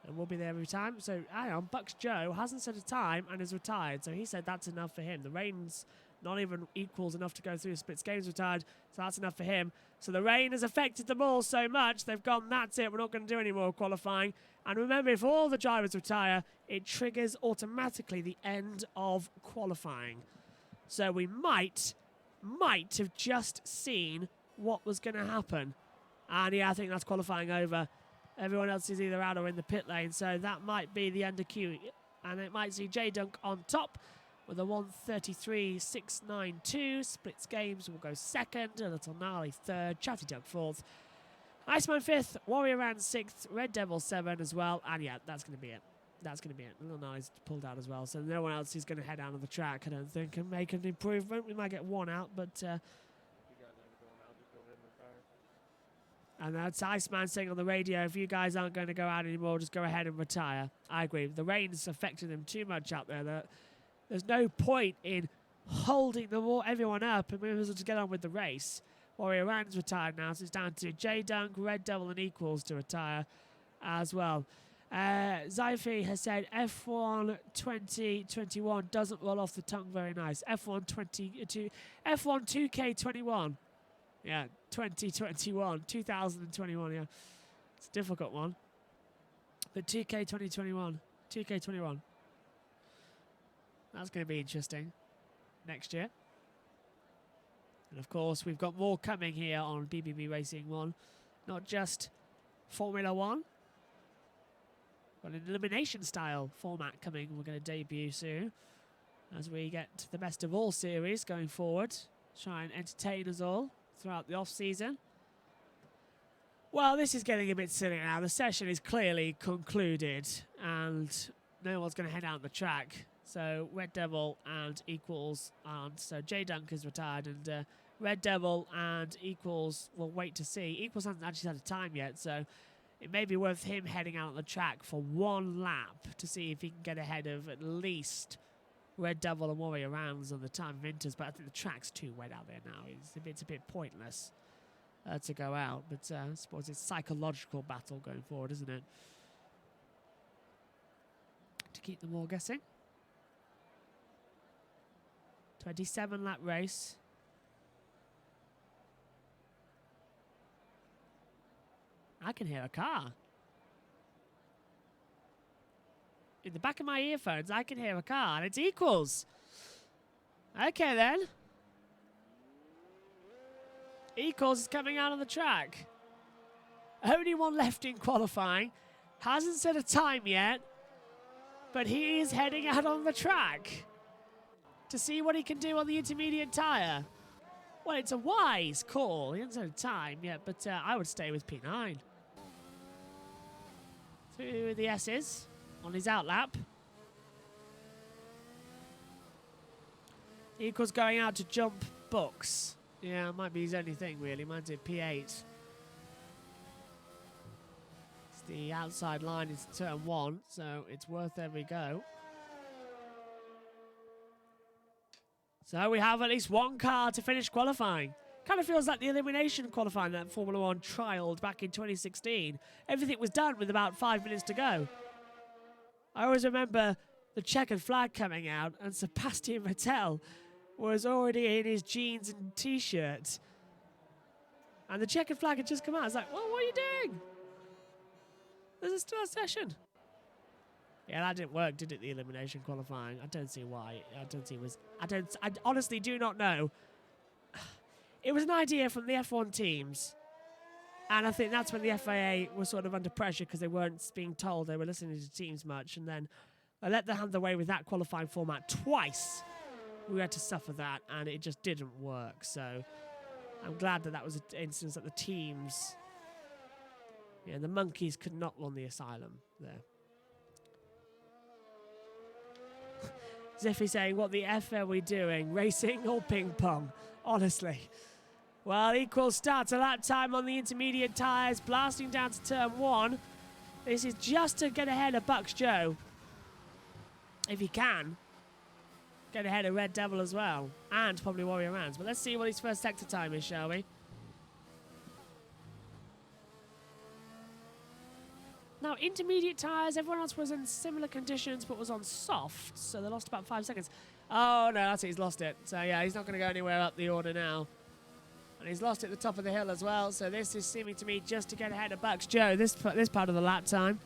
And we'll be there every time. So, hang on, Bucks Joe hasn't set a time and is retired. So he said that's enough for him. The rain's not even equals enough to go through. Splits games retired, so that's enough for him. So the rain has affected them all so much, they've gone, that's it, we're not going to do any more qualifying. And remember, if all the drivers retire, it triggers automatically the end of qualifying. So we might have just seen what was going to happen. And yeah, I think that's qualifying over. Everyone else is either out or in the pit lane, so that might be the end of queue. And it might see J-Dunk on top with a 1:33.692. Splits games will go second, a little gnarly third, Chatty Dunk fourth. Iceman fifth, Warrior Ran sixth, Red Devil 7 as well. And yeah, that's going to be it. That's going to be it. Little Gnarly's pulled out as well, so no one else is going to head down on the track, I don't think, and make an improvement. We might get one out, but... and that's Iceman saying on the radio, if you guys aren't going to go out anymore, just go ahead and retire. I agree. The rain's affecting them too much out there. There's no point in holding everyone up, and we might as well just get on with the race. Warrior Ran's retired now, so it's down to J-Dunk, Red Devil, and Equals to retire as well. Zyphy has said F1 2021 doesn't roll off the tongue very nice. F1 2K21. Yeah, 2021, yeah. It's a difficult one. But 2K21. That's going to be interesting next year. And of course, we've got more coming here on BBB Racing 1. Not just Formula 1. Got an elimination style format coming. We're going to debut soon. As we get the best of all series going forward. Try and entertain us all throughout the off-season. Well, this is getting a bit silly now. The session is clearly concluded. And no one's going to head out the track. So Red Devil and Equals aren't. So J-Dunk is retired, and Red Devil and Equals will wait to see. Equals hasn't actually had a time yet, so it may be worth him heading out on the track for one lap to see if he can get ahead of at least Red Devil and Warrior Rounds on the time of Inters. But I think the track's too wet out there now. It's a bit pointless to go out. But I suppose it's a psychological battle going forward, isn't it? To keep them all guessing. 27-lap race. I can hear a car. In the back of my earphones, I can hear a car, and it's Equals. Okay, then. Equals is coming out on the track. Only one left in qualifying. Hasn't set a time yet, but he is heading out on the track to see what he can do on the intermediate tyre. Well, it's a wise call. He hasn't had a time yet, but I would stay with P9. Through the S's on his outlap. Equals going out to jump books. Yeah, it might be his only thing, really. Mine's at P8. It's the outside line is turn 1, so it's worth every go. So we have at least one car to finish qualifying. Kind of feels like the elimination qualifying that Formula 1 trialled back in 2016. Everything was done with about 5 minutes to go. I always remember the checkered flag coming out and Sebastian Vettel was already in his jeans and t-shirt. And the checkered flag had just come out. I was like, well, what are you doing? There's still a session. Yeah, that didn't work, did it, the elimination qualifying? I don't see why. I honestly do not know. It was an idea from the F1 teams. And I think that's when the FIA was sort of under pressure because they weren't being told they were listening to teams much. And then they let them hand away with that qualifying format twice. We had to suffer that, and it just didn't work. So I'm glad that was an instance that the teams... Yeah, the monkeys could not run the asylum there. Ziffy saying, what the F are we doing? Racing or ping pong? Honestly. Well, Equals starts at that time on the intermediate tyres, blasting down to turn 1. This is just to get ahead of Bucks Joe. If he can. Get ahead of Red Devil as well. And probably Warrior Rounds. But let's see what his first sector time is, shall we? Now, intermediate tyres, everyone else was in similar conditions but was on soft, so they lost about 5 seconds. Oh, no, that's it. He's lost it. So, yeah, he's not going to go anywhere up the order now. And he's lost it at the top of the hill as well, so this is seeming to me just to get ahead of Bucks Joe, this part of the lap time.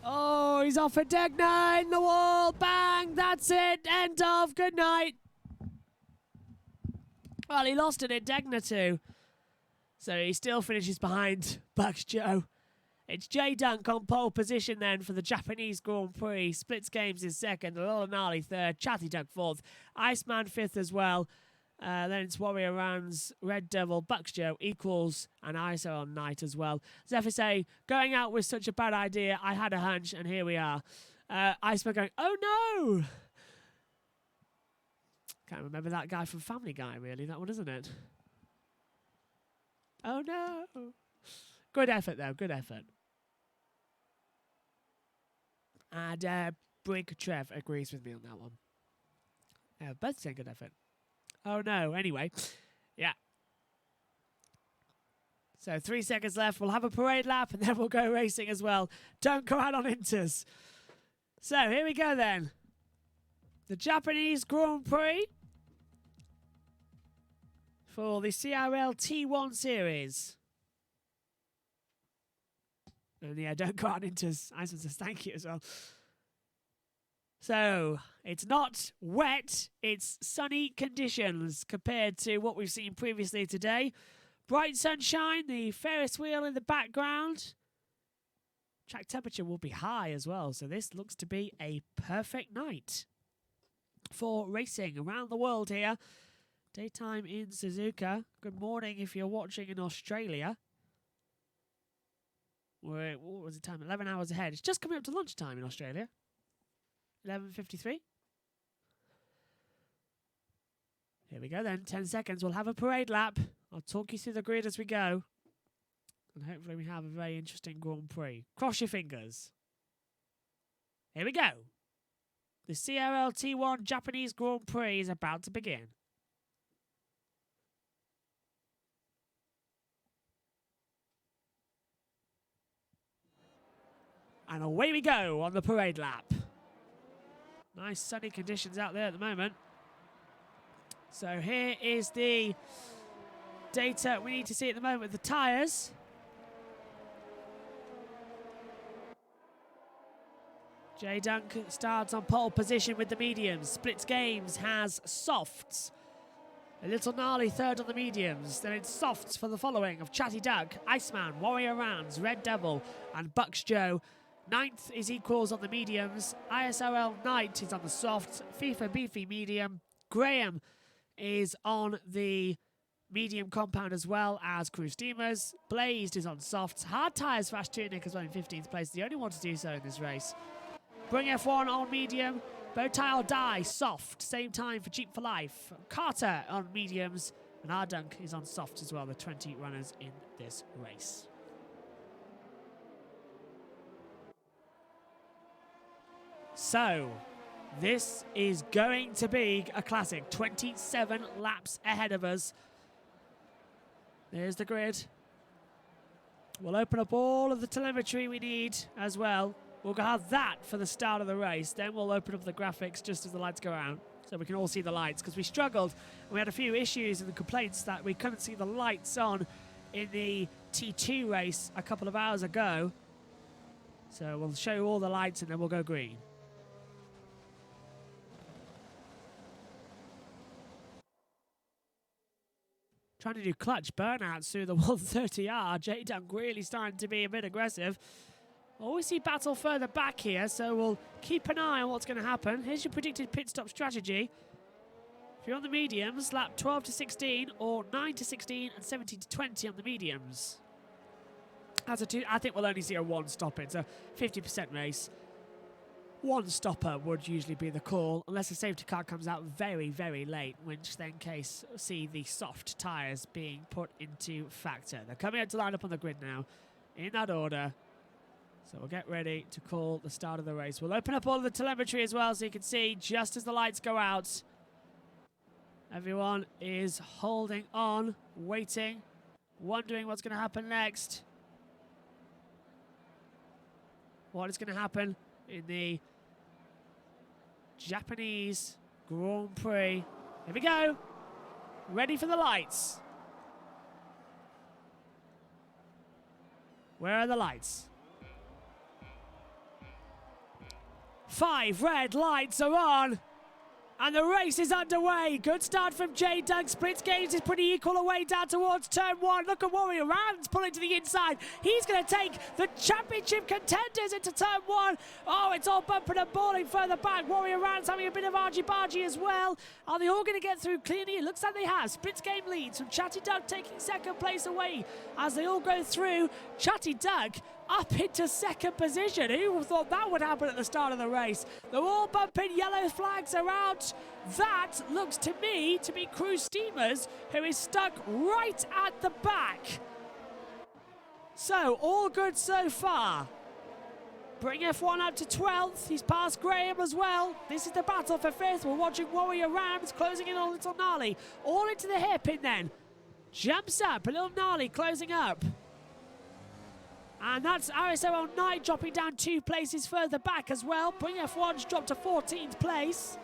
Oh, he's off at deck 9, the wall, bang, that's it, end of, good night. Well, he lost it at Degna too, so he still finishes behind Bucks Joe. It's J Dunk on pole position then for the Japanese Grand Prix. Splits Games is second, Lolanali third, Chatty Dunk fourth, Iceman fifth as well. Then it's Warrior Rounds, Red Devil, Bucks Joe equals, and ISO on night as well. Zephyr say, going out was such a bad idea. I had a hunch, and here we are. Iceman going, oh no! Can't remember that guy from Family Guy, really. That one, isn't it? Oh no! Good effort, though. Good effort. And Brig Trev agrees with me on that one. Both saying good effort. Oh no, anyway. Yeah. So 3 seconds left. We'll have a parade lap and then we'll go racing as well. Don't go out on inters. So here we go then. The Japanese Grand Prix for the CRL T1 series. And yeah, don't go out on inters. Iceman says thank you as well. So, it's not wet, it's sunny conditions compared to what we've seen previously today. Bright sunshine, the Ferris wheel in the background. Track temperature will be high as well, so this looks to be a perfect night for racing around the world here. Daytime in Suzuka. Good morning if you're watching in Australia. What was the time? 11 hours ahead. It's just coming up to lunchtime in Australia. 11:53. Here we go then. 10 seconds. We'll have a parade lap. I'll talk you through the grid as we go. And hopefully we have a very interesting Grand Prix. Cross your fingers. Here we go. The CRL T1 Japanese Grand Prix is about to begin. And away we go on the parade lap. Nice sunny conditions out there at the moment. So here is the data we need to see at the moment with the tyres. J Dunk starts on pole position with the mediums. Splits Games has softs. A little gnarly third on the mediums. Then it's softs for the following of Chatty Dunk, Iceman, Warrior Rounds, Red Devil, and Bucks Joe. Ninth is equals on the mediums. ISRL Knight is on the soft. FIFA Beefy medium. Graham is on the medium compound as well as Crew Steamers. Blazed is on softs. Hard tyres for Ash Tunic as well in 15th place. The only one to do so in this race. Bring F1 on medium. Bowtie or Die soft. Same time for Jeep for Life. Carter on mediums. And Ardunk is on soft as well. The 20 runners in this race. So, this is going to be a classic. 27 laps ahead of us. There's the grid. We'll open up all of the telemetry we need as well. We'll have that for the start of the race. Then we'll open up the graphics just as the lights go out, so we can all see the lights, because we struggled. We had a few issues and complaints that we couldn't see the lights on in the T2 race a couple of hours ago. So we'll show you all the lights and then we'll go green. Trying to do clutch burnouts through the 130R. J-Dunk really starting to be a bit aggressive. Well, we see battle further back here, so we'll keep an eye on what's going to happen. Here's your predicted pit stop strategy. If you're on the mediums, lap 12 to 16 or 9 to 16 and 17 to 20 on the mediums. As a two, I think we'll only see a one stop. It's a 50% race. One stopper would usually be the call, unless a safety car comes out very, very late, which then case see the soft tyres being put into factor. They're coming out to line up on the grid now, in that order. So we'll get ready to call the start of the race. We'll open up all of the telemetry as well, so you can see just as the lights go out. Everyone is holding on, waiting, wondering what's going to happen next. what is going to happen in the Japanese Grand Prix. Here we go. Ready for the lights. Where are the lights? 5 red lights are on. And the race is underway. Good start from J. Doug. Splits Games is pretty equal away down towards turn 1. Look at Warrior Rams pulling to the inside. He's going to take the championship contenders into turn 1. Oh, it's all bumping and balling further back. Warrior Rams having a bit of argy-bargy as well. Are they all going to get through cleanly? It looks like they have. Splits Game leads from Chatty Doug taking second place away as they all go through. Chatty Doug up into second position. Who thought that would happen at the start of the race? They're all bumping yellow flags around. That looks to me to be Cruise Steamers, who is stuck right at the back. So, all good so far. Bring F1 up to 12th. He's past Graham as well. This is the battle for 5th. We're watching Warrior Rams closing in on a little gnarly. All into the hairpin then. Jumps up, a little gnarly closing up. And that's RSOL Knight dropping down 2 places further back as well. Bring F1's dropped to 14th place.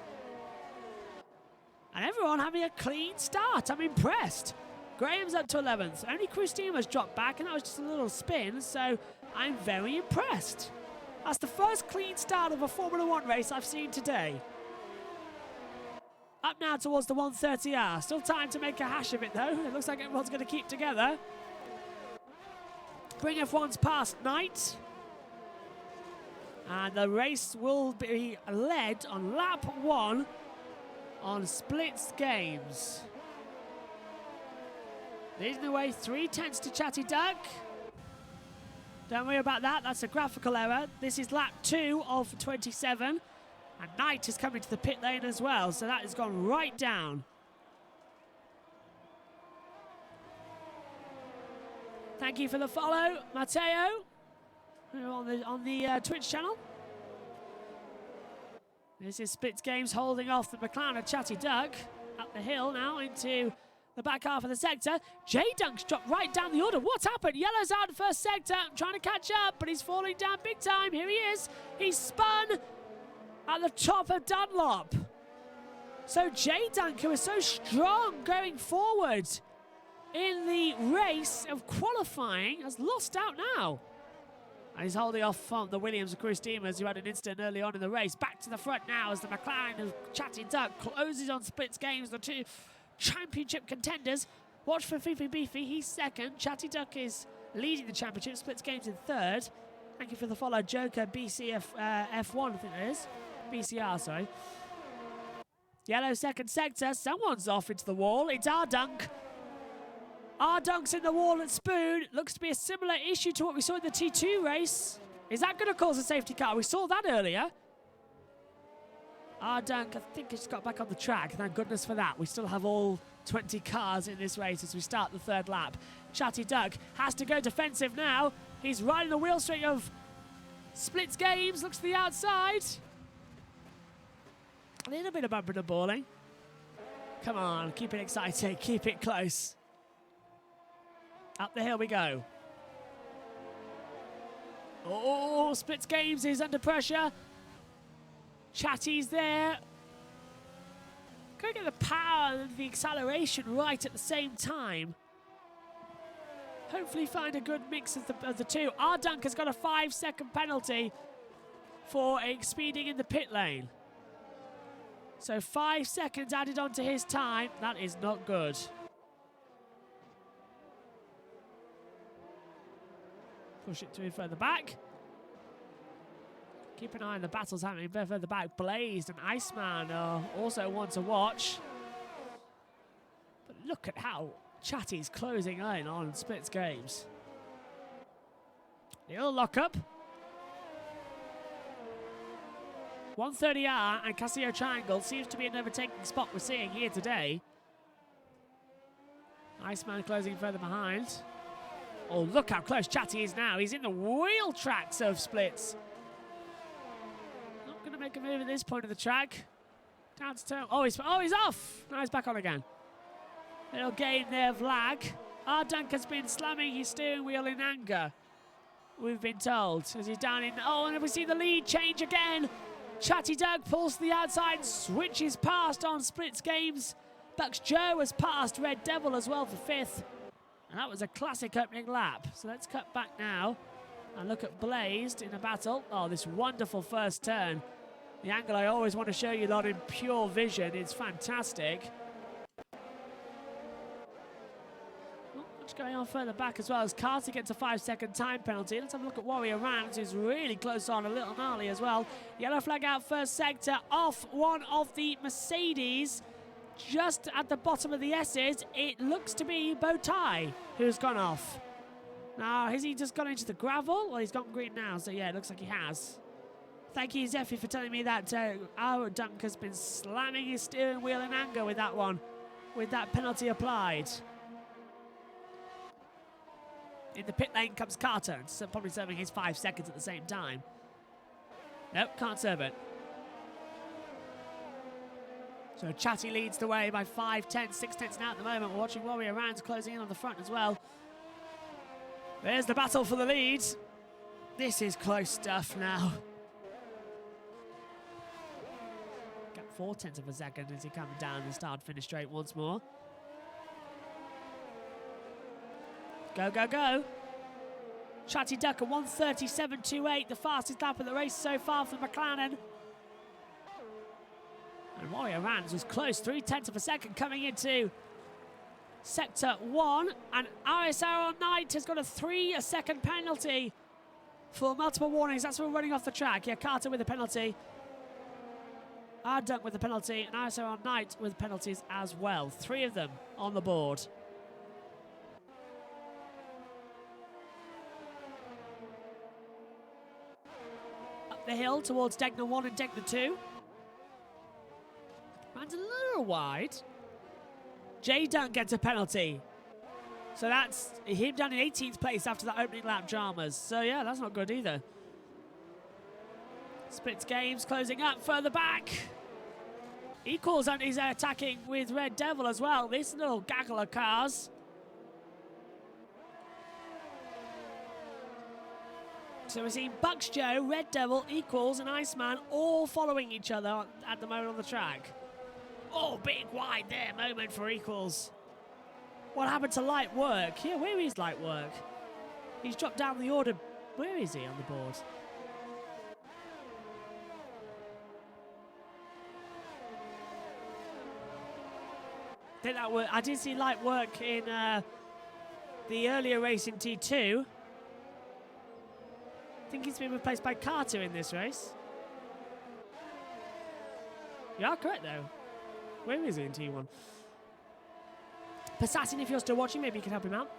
And everyone having a clean start. I'm impressed. Graham's up to 11th. Only Cruise Steamers dropped back, and that was just a little spin, so I'm very impressed. That's the first clean start of a Formula 1 race I've seen today. Up now towards the 130R. Still time to make a hash of it, though. It looks like everyone's going to keep together. Bring F1's past Knight. And the race will be led on lap 1 on Splits Games. Leading the way 3/10 to Chatty Doug. Don't worry about that, that's a graphical error. This is lap 2 of 27. And Knight is coming to the pit lane as well, so that has gone right down. Thank you for the follow, Matteo, on the Twitch channel. This is Splits Games holding off the McLaren of Chatty Doug. Up the hill now into the back half of the sector. J-Dunk's dropped right down the order. What's happened? Yellow's out in first sector. I'm trying to catch up, but he's falling down big time. Here he is. He's spun at the top of Dunlop. So J-Dunk, who is so strong going forward in the race of qualifying, has lost out now. And he's holding off from the Williams and Cruise Steamers, who had an incident early on in the race. Back to the front now as the McLaren of Chatty Doug closes on Splits Games, the 2 championship contenders. Watch for Fifi Beefy, he's second. Chatty Doug is leading the championship, Splits Games in third. Thank you for the follow, Joker BCF F1, I think it is. BCR, sorry. Yellow second sector, someone's off into the wall. It's R-Dunk. R-Dunk's in the wall at Spoon. Looks to be a similar issue to what we saw in the T2 race. Is that going to cause a safety car? We saw that earlier. R-Dunk, I think, has got back on the track. Thank goodness for that. We still have all 20 cars in this race as we start the 3rd lap. Chatty Doug has to go defensive now. He's riding the wheel straight of Splits Games. Looks to the outside. A little bit of bumping and balling. Come on, keep it exciting. Keep it close. Up the hill we go. Oh, Splits Games is under pressure. Chatty's there. Gotta get the power and the acceleration right at the same time. Hopefully find a good mix of the two. R-Dunk has got a 5-second penalty for speeding in the pit lane. So 5 seconds added onto his time. That is not good. Push it to further back. Keep an eye on the battles happening further back. Blazed and Iceman are also one to watch. But look at how Chatty's closing in on Splits Games. Little lock up. 130R and Casio Triangle seems to be an overtaking spot we're seeing here today. Iceman closing further behind. Oh, look how close Chatty is now. He's in the wheel tracks of Splits. Not going to make a move at this point of the track. Down to turn. Oh, he's off. Now he's back on again. Little gain there of lag. R-Dunk has been slamming his steering wheel in anger. we've been told. As he's down in... Oh, and we see the lead change again. Chatty Doug pulls to the outside, switches past on Splits Games. Bucks Joe has passed Red Devil as well for 5th. And that was a classic opening lap. So let's cut back now and look at Blazed in a battle. Oh, this wonderful first turn. The angle I always want to show you lot in pure vision. It's fantastic. What's going on further back as well as Carter gets a 5-second time penalty. Let's have a look at Warrior Rams, who's really close on, a little gnarly as well. Yellow flag out first sector off one of the Mercedes. Just at the bottom of the S's, it looks to be Bowtie who's gone off. Now, has he just gone into the gravel? Well, he's gone green now, so yeah, it looks like he has. Thank you, Zeffy, for telling me that our Dunk has been slamming his steering wheel in anger with that one, with that penalty applied. In the pit lane comes Carter, probably serving his 5 seconds at the same time. Nope, can't serve it. So Chatty leads the way by 5 tenths, 6 tenths now at the moment. We're watching Warrior Rounds closing in on the front as well. There's the battle for the lead. This is close stuff now. Got 4 tenths of a second as he comes down the start finish straight once more. Go, go, go. Chatty Duck at 1:37.28, the fastest lap of the race so far for McLaren. And Warrior Rans was close, 3 tenths of a second coming into Sector 1. And RSR Knight has got a 3-second penalty for multiple warnings. That's for running off the track. Yeah, Carter with a penalty. Dunk with a penalty. And RSR Knight with penalties as well. 3 of them on the board. Up the hill towards Degner 1 and Degner 2. Runs a little wide. J Dunk gets a penalty. So that's him down in 18th place after that opening lap dramas. So yeah, that's not good either. Splits Games closing up further back. Equals and he's attacking with Red Devil as well. This little gaggle of cars. So we're seeing Bucks Joe, Red Devil, Equals and Iceman all following each other at the moment on the track. Oh, big wide there moment for Equals. What happened to Light Work? Yeah, where is Light Work? He's dropped down the order. Where is he on the board? I did see Light Work in the earlier race in T2. I think he's been replaced by Carter in this race. You are correct, though. Where is he in T1? Passassin, if you're still watching, maybe you can help him out.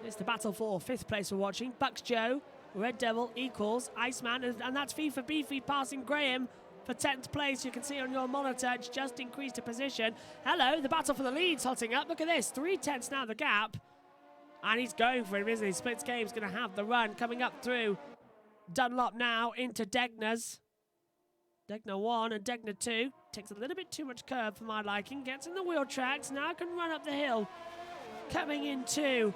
It's the battle for 5th place we're watching. Bucks Joe, Red Devil, Equals, Iceman, and that's FIFA Beefy passing Graham for 10th place. You can see on your monitor, it's just increased a position. Hello, the battle for the lead's hotting up. Look at this, 3 tenths now the gap. And he's going for it, isn't he? Splits Game's going to have the run coming up through Dunlop now into Degner's. Degner 1 and Degner 2. Takes a little bit too much curve for my liking. Gets in the wheel tracks. Now can run up the hill. Coming into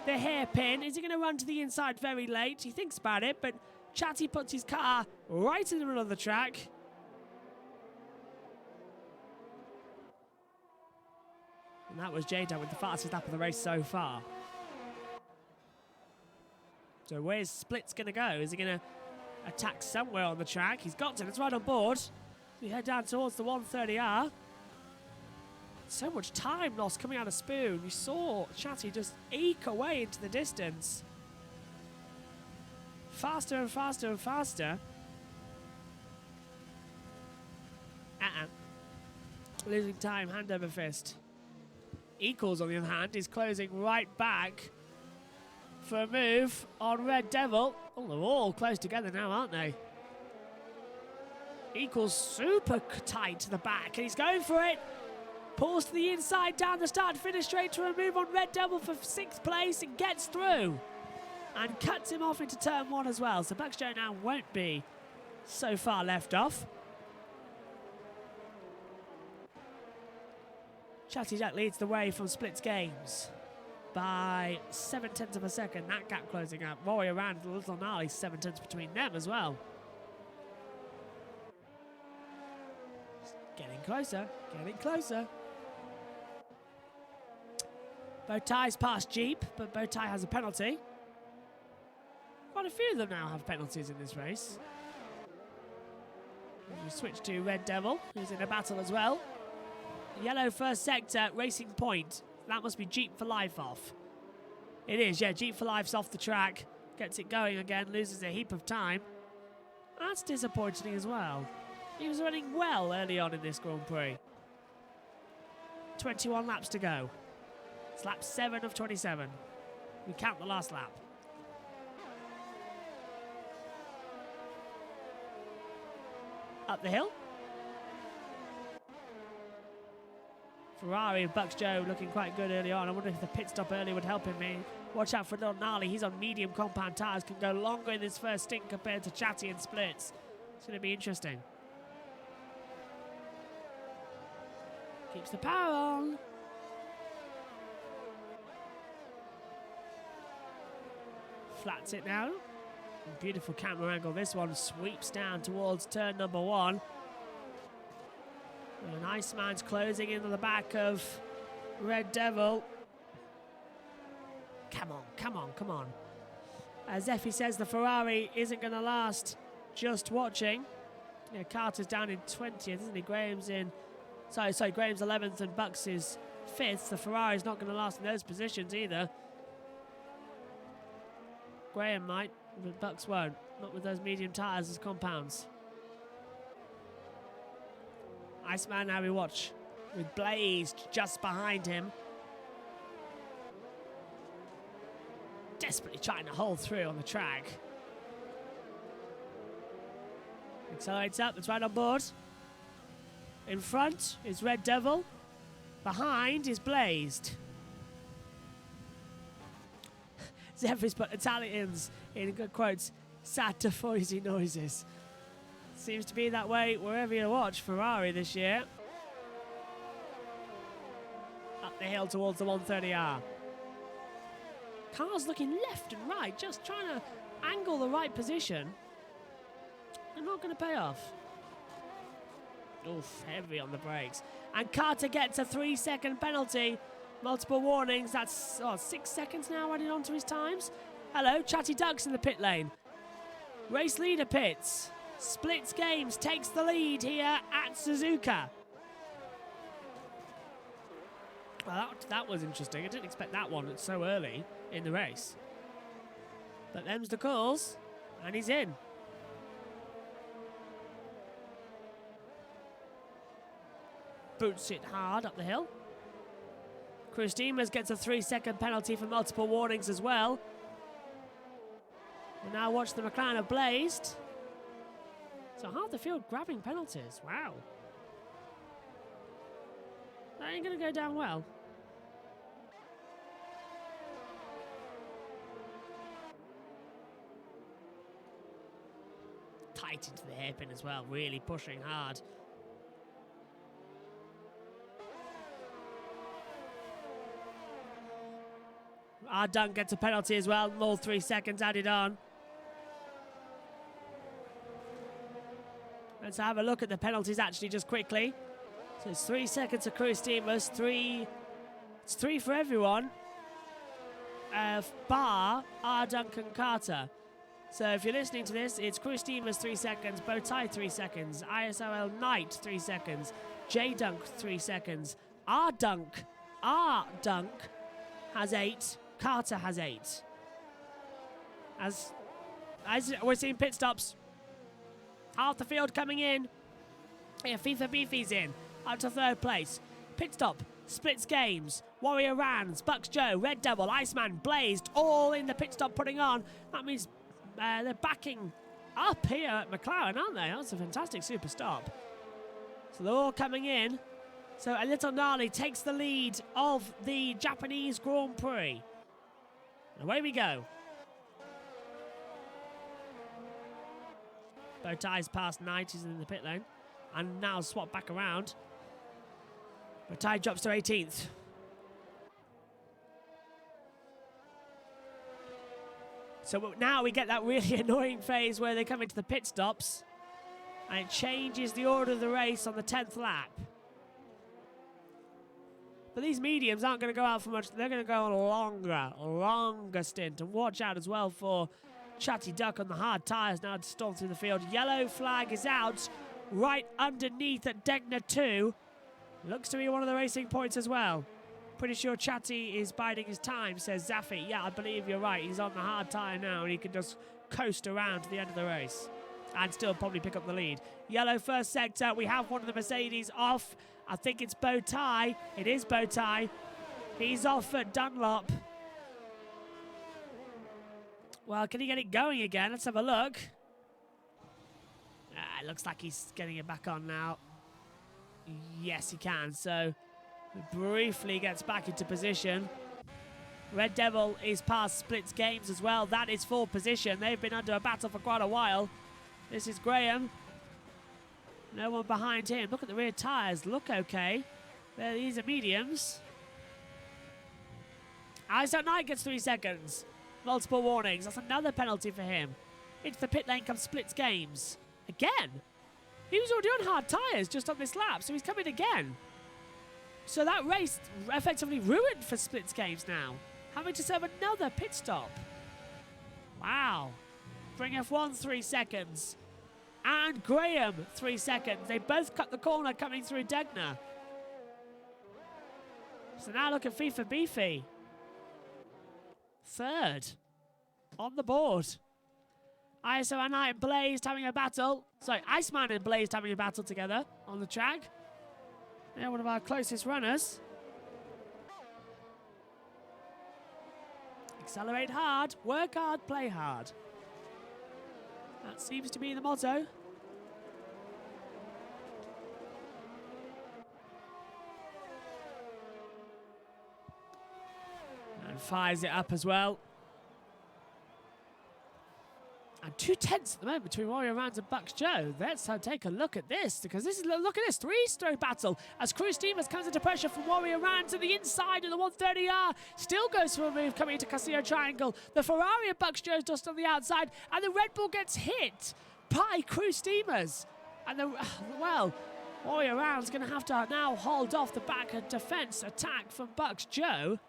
the hairpin. Is he going to run to the inside very late? He thinks about it, but Chatty puts his car right in the middle of the track. And that was Jada with the fastest lap of the race so far. So where's Splits going to go? Is he going to attack somewhere on the track? He's got to. It's right on board. We head down towards the 130R. So much time lost coming out of Spoon. We saw Chatty just eke away into the distance. Faster and faster and faster. Losing time, hand over fist. Equals, on the other hand, is closing right back for a move on Red Devil. Oh, they're all close together now, aren't they? Equals super tight to the back, and he's going for it. Pulls to the inside, down the start, finish straight to a move on Red Devil for 6th place and gets through. And cuts him off into turn 1 as well. So Bucks Joe now won't be so far left off. Chatty Duck leads the way from Splits Games. by 7/10 of a second. That gap closing up. Warrior around a little gnarly, 7/10 between them as well. Getting closer, getting closer. Bowtie's past Jeep, but Bowtie has a penalty. Quite a few of them now have penalties in this race. We switch to Red Devil, who's in a battle as well. Yellow first sector, Racing Point. That must be Jeep for Life off. It is, yeah, Jeep for Life's off the track. Gets it going again, loses a heap of time. That's disappointing as well. He was running well early on in this Grand Prix. 21 laps to go. It's lap 7 of 27. We count the last lap. Up the hill. Ferrari and Bucks Joe looking quite good early on. I wonder if the pit stop early would help him. Watch out for little Gnarly. He's on medium compound tyres. Can go longer in this first stint compared to Chatty and Splits. It's going to be interesting. Keeps the power on. Flats it now. Beautiful camera angle. This one sweeps down towards turn number 1. And Iceman's closing into the back of Red Devil. Come on, come on, come on. As Effie says, the Ferrari isn't going to last. Just watching. Yeah, Carter's down in 20th, isn't he? Graham's in... Sorry, Graham's 11th and Bucks is 5th. The Ferrari's not going to last in those positions either. Graham might, but Bucks won't. Not with those medium tyres as compounds. Iceman now we watch with Blaze just behind him. Desperately trying to hold through on the track. Accelerates up, it's right on board. In front is Red Devil. Behind is Blazed. Zephyrs put Italians in good quotes, sad to foisy noises. Seems to be that way wherever you watch Ferrari this year. Up the hill towards the 130R. Cars looking left and right, just trying to angle the right position. They're not going to pay off. Oof, heavy on the brakes. And Carter gets a 3-second penalty. Multiple warnings. That's 6 seconds now added on to his times. Hello, Chatty Ducks in the pit lane. Race leader pits. Splits Games takes the lead here at Suzuka. Well, that was interesting. I didn't expect that one so early in the race. But them's the calls, and he's in. Boots it hard up the hill. Chris Demers gets a 3-second penalty for multiple warnings as well. We now watch the McLaren have blazed. So half the field grabbing penalties. Wow. That ain't going to go down well. Tight into the hairpin as well, really pushing hard. Dunk gets a penalty as well, more 3 seconds added on. Let's have a look at the penalties actually just quickly. So it's 3 seconds to Chris Demers, it's 3 for everyone. Bar Duncan Carter. So if you're listening to this, it's Chris Demers 3 seconds, Bowtie 3 seconds, ISOL Knight 3 seconds, J Dunk 3 seconds, R Dunk has 8, Carter has 8. As we're seeing pit stops, half the field coming in. Yeah, FIFA Beefy's in, up to 3rd place. Pit stop, Splits Games, Warrior Rans, Bucks Joe, Red Devil, Iceman, Blazed, all in the pit stop putting on. That means they're backing up here at McLaren, aren't they? That's a fantastic super stop. So they're all coming in. So a little Gnarly takes the lead of the Japanese Grand Prix. And away we go. Bowtie's past Knight, he's in the pit lane. And now swap back around. Bowtie drops to 18th. So now we get that really annoying phase where they come into the pit stops and it changes the order of the race on the 10th lap. But these mediums aren't going to go out for much. They're going to go on a longer stint. And watch out as well for Chatty Duck on the hard tyres now to storm through the field. Yellow flag is out right underneath at Degner 2. Looks to be one of the racing points as well. Pretty sure Chatty is biding his time, says Zaffi. Yeah, I believe you're right. He's on the hard tyre now and he can just coast around to the end of the race and still probably pick up the lead. Yellow first sector. We have one of the Mercedes off. I think it's Bowtie. It is Bowtie. He's off at Dunlop. Well, can he get it going again? Let's have a look. It looks like he's getting it back on now. Yes, he can. So, briefly gets back into position. Red Devil is past Split's Games as well. That is full position. They've been under a battle for quite a while. This is Graham. No one behind him. Look at the rear tyres. Look okay. These are mediums. ISO Knight gets 3 seconds. Multiple warnings. That's another penalty for him. Into the pit lane comes Split's Games. Again. He was already on hard tyres just on this lap, so he's coming again. So that race effectively ruined for Split's Games now. Having to serve another pit stop. Wow. Bring F1 3 seconds. And Graham 3 seconds. They both cut the corner coming through Degner. So now look at FIFA Beefy. Third. On the board. ISO and I and Blazed having a battle. Sorry, Iceman and Blazed having a battle together on the track. They're one of our closest runners. Accelerate hard, work hard, play hard. That seems to be the motto. And fires it up as well. And 2/10 at the moment between Warrior Rounds and Bucks Joe. Let's take a look at this, because this is, look at this, 3-stroke battle as Crew Steamers comes into pressure from Warrior Round to the inside of the 130R. Still goes for a move coming into Casino Triangle. The Ferrari of Bucks Joe's just on the outside, and the Red Bull gets hit by Crew Steamers. And well, Warrior Round's going to have to now hold off the back defense attack from Bucks Joe.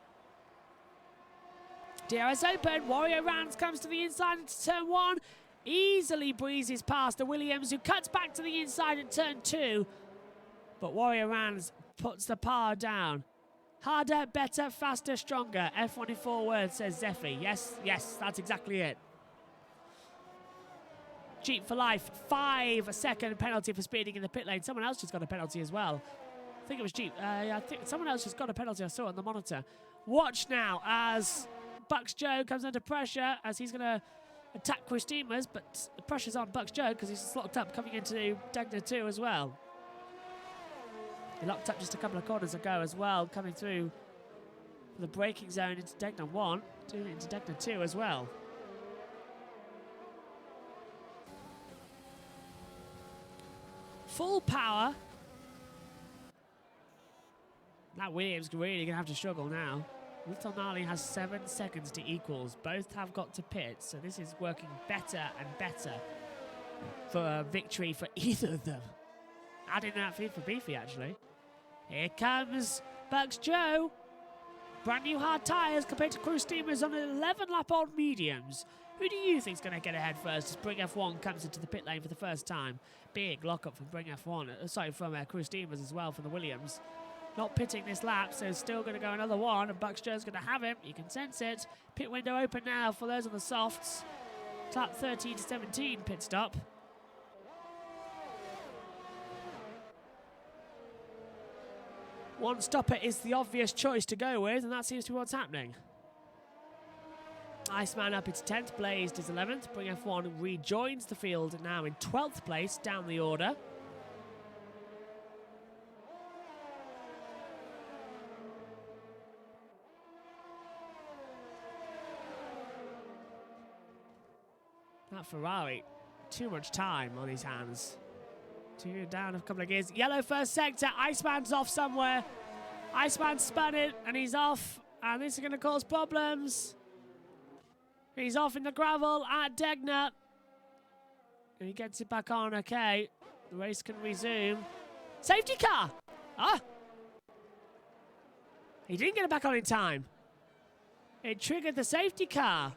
DRS open, Warrior Rounds comes to the inside into turn 1. Easily breezes past the Williams, who cuts back to the inside in turn 2. But Warrior Rounds puts the power down. Harder, better, faster, stronger. F1 in 4 words, says Zeffy. Yes, that's exactly it. Jeep for life, 5-second penalty for speeding in the pit lane. Someone else just got a penalty as well. I think it was Jeep. I think someone else just got a penalty. I saw it on the monitor. Watch now as Bucks Joe comes under pressure as he's going to attack Crew Steamers, but the pressure's on Bucks Joe because he's locked up coming into Degner 2 as well. He locked up just a couple of corners ago as well, coming through the braking zone into Degner 1, into Degner 2 as well. Full power. That Williams really going to have to struggle now. Little Gnarly has 7 seconds to equals. Both have got to pit, so this is working better and better for a victory for either of them. Adding that feed for Beefy, actually. Here comes Bucks Joe. Brand new hard tyres compared to Crew Steamers on an 11-lap-old mediums. Who do you think's going to get ahead first as Bring F1 comes into the pit lane for the first time? Big lock-up from Bring F1. Sorry, from Crew Steamers as well, from the Williams. Not pitting this lap, so still going to go another one, and Bucks Joe's going to have him. You can sense it. Pit window open now for those on the softs. Lap 13 to 17 pit stop. One stopper is the obvious choice to go with, and that seems to be what's happening. Iceman up into 10th, Blazed is 11th. Bring F1 rejoins the field now in 12th place down the order. That Ferrari, too much time on his hands. Two down a couple of gears. Yellow first sector. Iceman's off somewhere. Iceman spun it and he's off. And this is going to cause problems. He's off in the gravel at Degner. He gets it back on, okay. The race can resume. Safety car! Ah! He didn't get it back on in time. It triggered the safety car.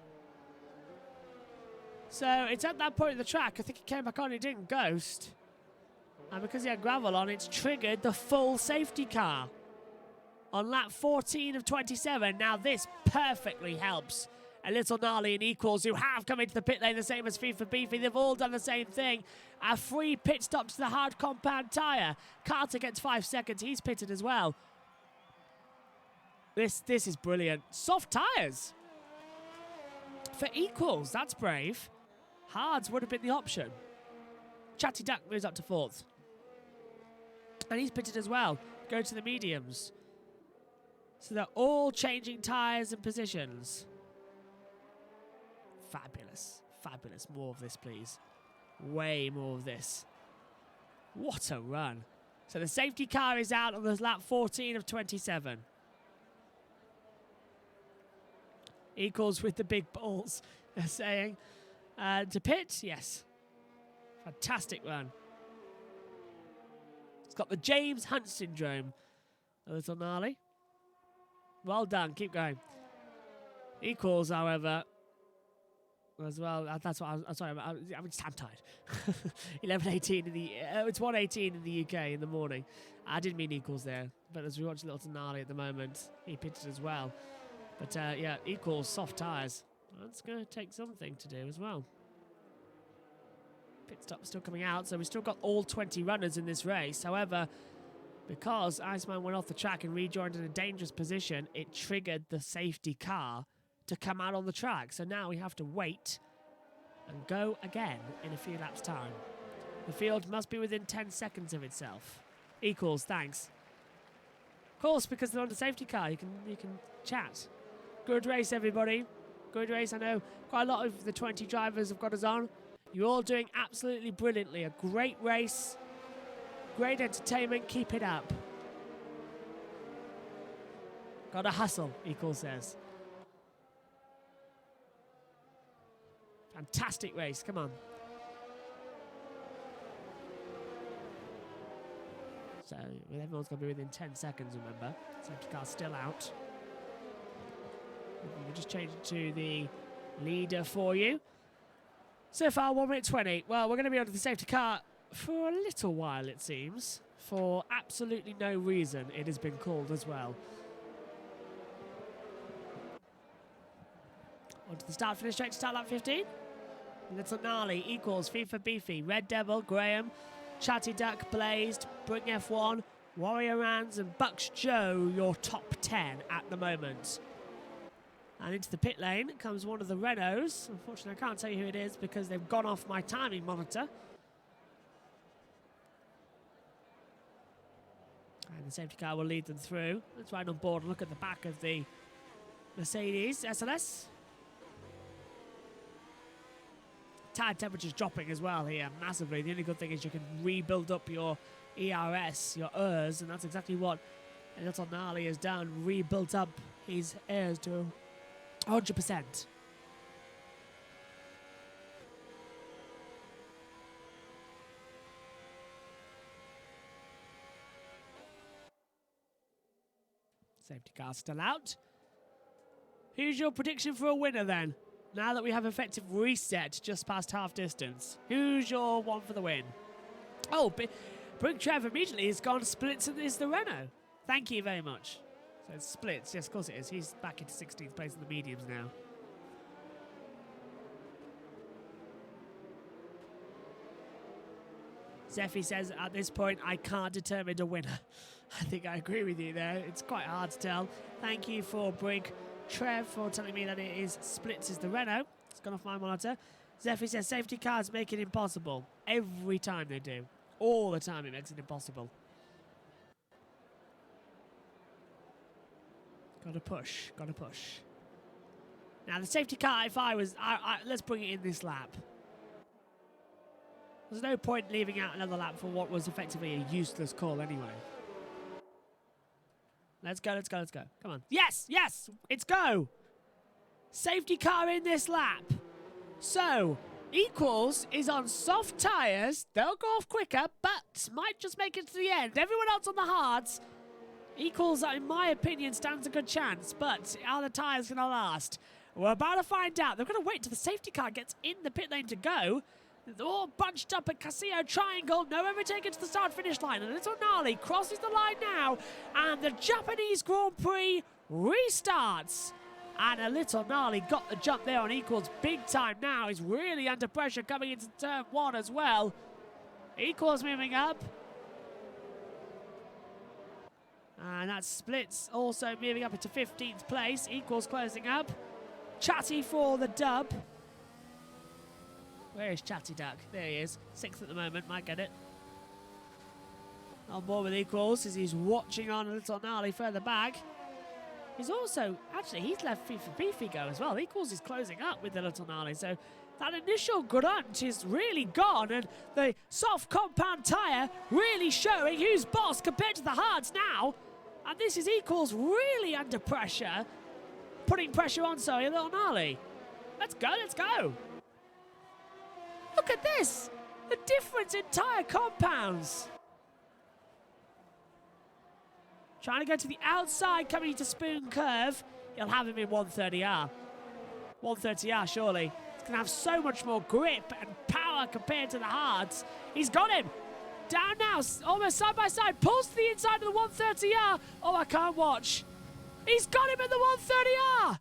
So it's at that point of the track. I think it came back on, it didn't ghost. And because he had gravel on, it's triggered the full safety car. On lap 14 of 27. Now this perfectly helps a little gnarly and equals who have come into the pit lane the same as FIFA Beefy. They've all done the same thing. A free pit stop to the hard compound tyre. Carter gets 5 seconds. He's pitted as well. This is brilliant. Soft tyres for equals. That's brave. Hards would have been the option. Chatty Duck moves up to 4th. And he's pitted as well. Go to the mediums. So they're all changing tyres and positions. Fabulous. Fabulous. More of this, please. Way more of this. What a run. So the safety car is out on the lap 14 of 27. Equals with the big balls, they're saying. To pit, yes. Fantastic run. It's got the James Hunt syndrome. A little gnarly. Well done, keep going. Equals, however, as well. That's what I'm sorry. I'm tired. 11:18 in the. It's 1:18 in the UK in the morning. I didn't mean equals there, but as we watch Little Tonali at the moment, he pitched as well. But yeah, equals soft tyres. That's going to take something to do as well. Pit stop still coming out, so we've still got all 20 runners in this race. However, because Iceman went off the track and rejoined in a dangerous position, it triggered the safety car to come out on the track. So now we have to wait and go again in a few laps' time. The field must be within 10 seconds of itself. Equals, thanks. Of course, because they're on the safety car, you can chat. Good race, everybody. Good race. I know quite a lot of the 20 drivers have got us on. You're all doing absolutely brilliantly. A great race. Great entertainment. Keep it up. Gotta hustle, Equal says. Fantastic race. Come on. So everyone's going to be within 10 seconds, remember. Safety car's still out. We'll just change it to the leader for you. So far, 1 minute 20. Well, we're going to be under the safety car for a little while, it seems. For absolutely no reason, it has been called as well. On to the start, finish straight to start lap 15. Little Gnarly, Equals, FIFA Beefy, Red Devil, Graham, Chatty Duck, Blazed, Bring F1, Warrior Rans and Bucks Joe, your top 10 at the moment. And into the pit lane comes one of the Renaults. Unfortunately, I can't tell you who it is because they've gone off my timing monitor. And the safety car will lead them through. Let's ride on board and look at the back of the Mercedes SLS. Tire temperature's dropping as well here massively. The only good thing is you can rebuild up your ERS, your ERS, and that's exactly what Little Gnarly has done. Rebuilt up his ERS to 100%. Safety car still out. Who's your prediction for a winner then? Now that we have effective reset just past half distance. Who's your one for the win? Oh, Brink Trev immediately has gone splits and is the Renault. Thank you very much. So it's splits. Yes, of course it is. He's back into 16th place in the mediums now. Zeffy says, at this point, I can't determine a winner. I think I agree with you there. It's quite hard to tell. Thank you for Brig Trev for telling me that it is splits is the Renault. It's gone off my monitor. Zeffy says, safety cars make it impossible. Every time they do. All the time it makes it impossible. Gotta push, gotta push. Now the safety car, if I was, let's bring it in this lap. There's no point leaving out another lap for what was effectively a useless call anyway. Let's go, let's go, let's go. Come on. Yes, yes, it's go. Safety car in this lap. So, Equals is on soft tyres. They'll go off quicker, but might just make it to the end. Everyone else on the hards. Equals, in my opinion, stands a good chance, but are the tyres going to last? We're about to find out. They're going to wait till the safety car gets in the pit lane to go. They're all bunched up at Casio Triangle. No overtaking to the start-finish line. A little gnarly crosses the line now, and the Japanese Grand Prix restarts. And a little gnarly got the jump there on Equals big time now. He's really under pressure coming into turn 1 as well. Equals moving up. And that Splits also moving up into 15th place. Equals closing up. Chatty for the dub. Where is Chatty Duck? There he is. 6th at the moment. Might get it. On board with Equals as he's watching on a little gnarly further back. He's also, actually, he's left free for Beefy go as well. Equals is closing up with the little gnarly. So that initial grunt is really gone. And the soft compound tyre really showing who's boss compared to the hards now. And this is Equals really under pressure. Putting pressure on, sorry, a little gnarly. Let's go, let's go. Look at this. The difference in tyre compounds. Trying to go to the outside, coming into Spoon Curve. He'll have him in 130R. 130R, surely. He's going to have so much more grip and power compared to the hards. He's got him. Down now, almost side by side. Pulls to the inside of the 130R. Oh, I can't watch. He's got him at the 130R.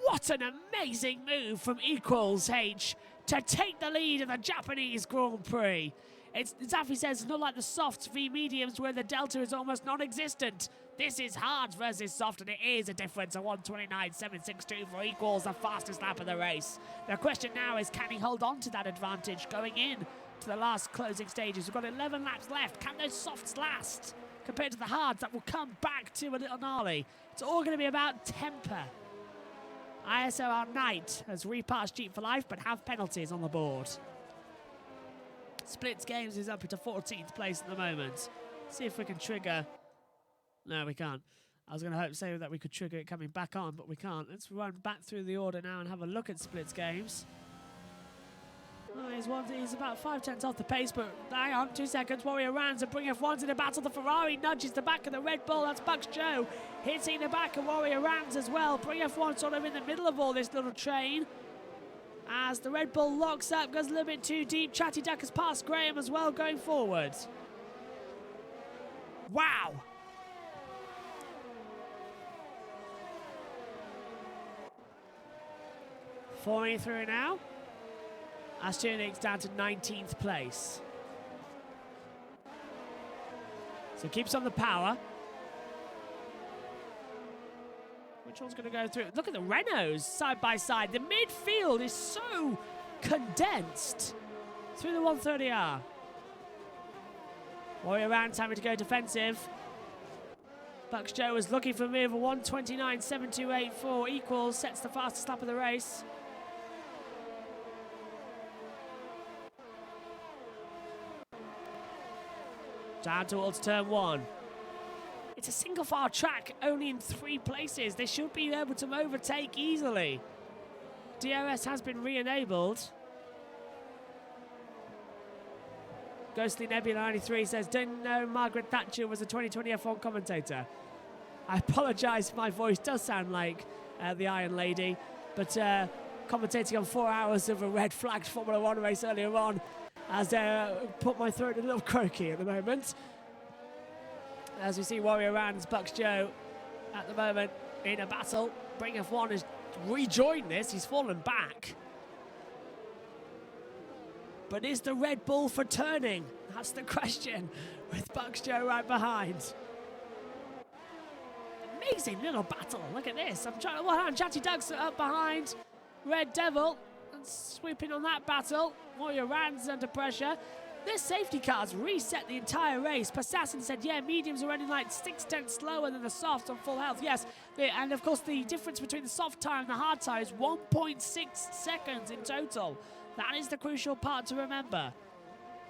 What an amazing move from Equals H to take the lead in the Japanese Grand Prix. It's, Zaffy says, it's not like the softs v mediums where the delta is almost non-existent. This is hard versus soft, and it is a difference of 129.762 for Equals, the fastest lap of the race. The question now is, can he hold on to that advantage going in to the last closing stages? We've got 11 laps left. Can those softs last compared to the hards that will come back to a little gnarly? It's all going to be about temper. ISOR Knight has repassed Jeep for life, but have penalties on the board. Splits Games is up into 14th place at the moment. See if we can trigger. No, we can't. I was going to say that we could trigger it coming back on, but we can't. Let's run back through the order now and have a look at Splits Games. Oh, he's about 5/10 off the pace, but hang on, 2 seconds. Warrior Rams and bring F1s in the battle. The Ferrari nudges the back of the Red Bull. That's Bucks Joe hitting the back of Warrior Rams as well. Bring F1 sort of in the middle of all this little train. As the Red Bull locks up, goes a little bit too deep. Chatty Duck has passed Graham as well going forward. Wow. Falling through now. Astunik's down to 19th place. So keeps on the power. Which one's going to go through? Look at the Renaults side by side. The midfield is so condensed through the 130R. Warrior Rams having to go defensive. Bucks Joe was looking for a move of 129.7284. Equals, sets the fastest lap of the race. Down towards turn 1. It's a single file track, only in 3 places. They should be able to overtake easily. DRS has been re-enabled. Ghostly Nebula 93 says, didn't know Margaret Thatcher was a 2020 F1 commentator. I apologise if my voice does sound like the Iron Lady, but commentating on 4 hours of a red flagged Formula 1 race earlier on has put my throat a little croaky at the moment. As we see Warrior Rams, Bucks Joe at the moment in a battle. Bring F1 has rejoined this. He's fallen back. But is the Red Bull for turning? That's the question, with Bucks Joe right behind. Amazing little battle. Look at this. I'm trying to hold on. Chatty Ducks up behind Red Devil and sweeping on that battle. Warrior Rams under pressure. This safety car's reset the entire race. Passassin said, yeah, mediums are running like 6/10 slower than the softs on full health. Yes, and of course the difference between the soft tyre and the hard tyre is 1.6 seconds in total. That is the crucial part to remember.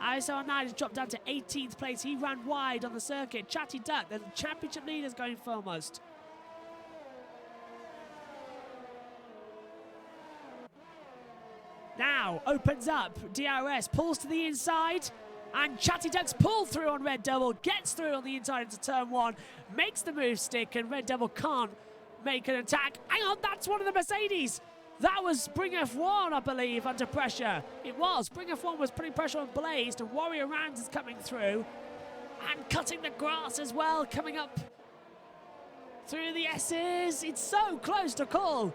ISO 9 has dropped down to 18th place. He ran wide on the circuit. Chatty Duck, the championship leader's going foremost. Now opens up. DRS pulls to the inside. And Chatty Ducks pull through on Red Devil. Gets through on the inside into turn 1. Makes the move stick. And Red Devil can't make an attack. Hang on, that's one of the Mercedes. That was Bring F1, I believe, under pressure. It was. Bring F1 was putting pressure on Blazed. And Warrior Rams is coming through. And cutting the grass as well. Coming up through the S's. It's so close to call.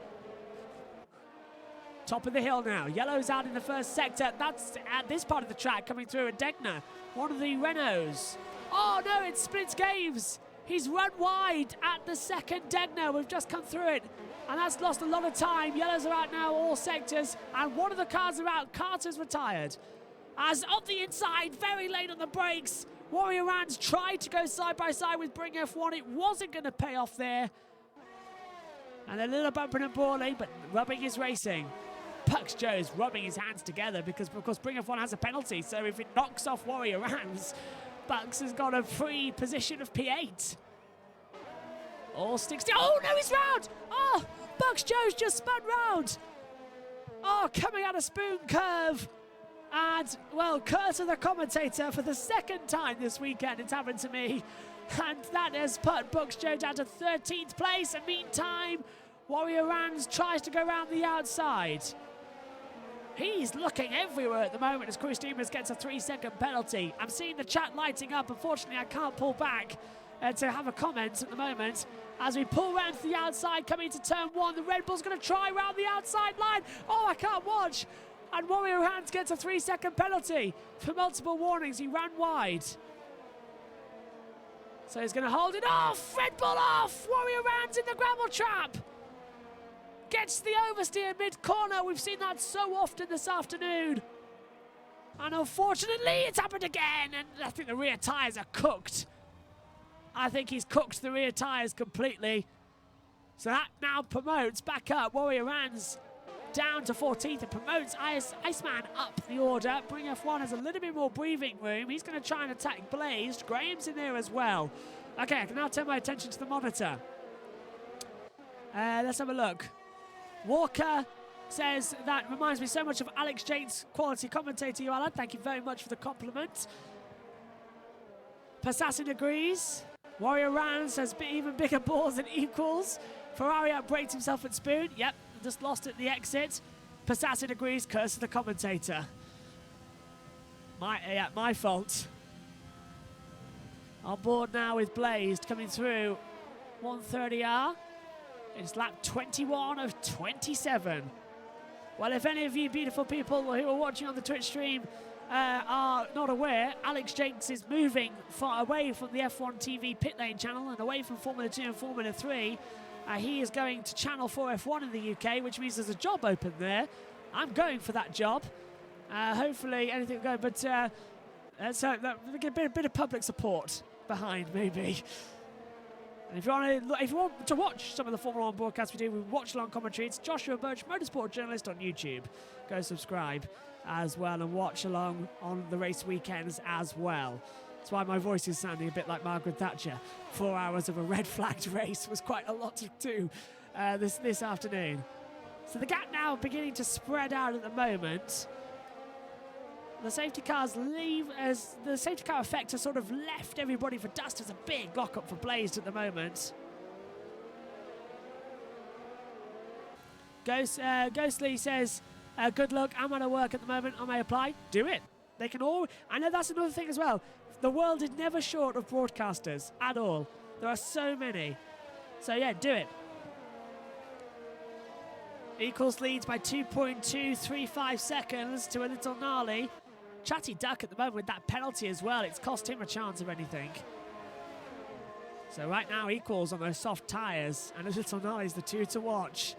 Top of the hill now. Yellow's out in the first sector. That's at this part of the track coming through at Degner. One of the Renaults. Oh no, it's Splits Games. He's run wide at the second Degner. We've just come through it. And that's lost a lot of time. Yellows are out now, all sectors. And one of the cars are out. Carter's retired. As on the inside, very late on the brakes. Warrior Rans tried to go side by side with Bring F1. It wasn't going to pay off there. And a little bumping and balling, but rubbing is racing. Pucks Joe's rubbing his hands together because, of course, Bring F1 has a penalty. So if it knocks off Warrior Rams, Bucks has got a free position of P8. All sticks to... Oh, no, he's round! Oh, Bucks Joe's just spun round. Oh, coming out of Spoon Curve. And, well, curse of the commentator for the second time this weekend. It's happened to me. And that has put Bucks Joe down to 13th place. And meantime, Warrior Rans tries to go around the outside. He's looking everywhere at the moment as Crew Steamers gets a 3-second penalty. I'm seeing the chat lighting up. Unfortunately, I can't pull back to have a comment at the moment. As we pull round to the outside, coming into turn 1, the Red Bull's going to try round the outside line. Oh, I can't watch. And Warrior Rans gets a 3-second penalty for multiple warnings. He ran wide. So he's going to hold it off. Red Bull off. Warrior Rans in the gravel trap. Gets the oversteer mid-corner. We've seen that so often this afternoon. And unfortunately, it's happened again. And I think the rear tyres are cooked. I think he's cooked the rear tyres completely. So that now promotes back up Warrior Rans down to 14th and promotes Iceman up the order. Bring F1 has a little bit more breathing room. He's going to try and attack Blazed. Graham's in there as well. Okay, I can now turn my attention to the monitor. Let's have a look. Walker says, that reminds me so much of Alex Jane's quality commentator, you Alan. Thank you very much for the compliment. Passassin agrees. Warrior Rans has even bigger balls than equals. Ferrari outbraked himself at Spoon. Yep, just lost at the exit. Passassin agrees, curse of the commentator. My fault. On board now with Blazed coming through 130R. It's lap 21 of 27. Well, if any of you beautiful people who are watching on the Twitch stream are not aware, Alex Jenks is moving far away from the F1 TV pit lane channel and away from Formula 2 and Formula 3. He is going to Channel 4 F1 in the UK, which means there's a job open there. I'm going for that job. Hopefully anything will go, but so we get a bit of public support behind, maybe. And if you want to watch some of the Formula 1 broadcasts we do, we watch along commentary. It's Joshua Birch, motorsport journalist on YouTube. Go subscribe as well and watch along on the race weekends as well. That's why my voice is sounding a bit like Margaret Thatcher. 4 hours of a red-flagged race was quite a lot to do this afternoon. So the gap now beginning to spread out at the moment. The safety cars leave as the safety car effect has sort of left everybody for dust. There's a big lock-up for Blazed at the moment. Ghostly says, good luck, I'm out of work at the moment, I may apply. Do it. They can all... I know that's another thing as well. The world is never short of broadcasters at all. There are so many. So yeah, do it. Equals leads by 2.235 seconds to a little gnarly. Chatty Duck at the moment with that penalty as well. It's cost him a chance of anything. So right now equals on those soft tyres. And a little gnarly's the two to watch.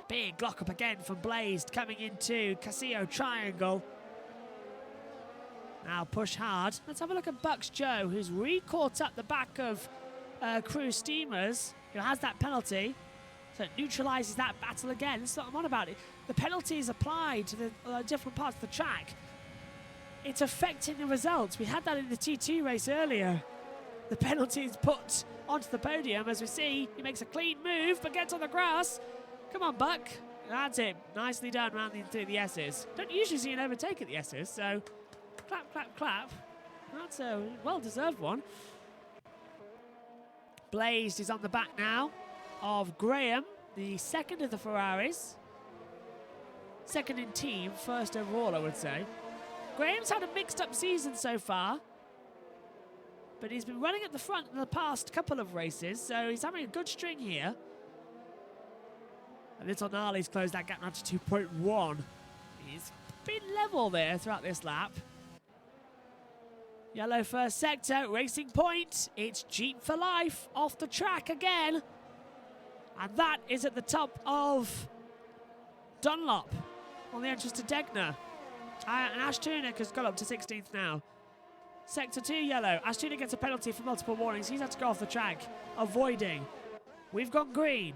Big lock up again from Blazed coming into Casillo Triangle. Now push hard. Let's have a look at Bucks Joe, who's re-caught up the back of Crew Steamers, who has that penalty. So it neutralises that battle again. That's what I'm on about. The penalty is applied to the different parts of the track. It's affecting the results. We had that in the T2 race earlier. The penalty is put onto the podium. As we see, he makes a clean move, but gets on the grass. Come on, Buck. That's it. Nicely done rounding through the S's. Don't usually see an overtake at the S's, so clap, clap, clap. That's a well-deserved one. Blazed is on the back now of Graham, the second of the Ferraris. Second in team, first overall, I would say. Graham's had a mixed-up season so far, but he's been running at the front in the past couple of races, so he's having a good string here. A little gnarly's closed that gap now to 2.1. He's been level there throughout this lap. Yellow first sector, racing point. It's Jeep for life off the track again. And that is at the top of Dunlop on the entrance to Degner. And Ash Tunick has got up to 16th now. Sector 2 yellow. Ash Tunick gets a penalty for multiple warnings. He's had to go off the track, avoiding. We've gone green.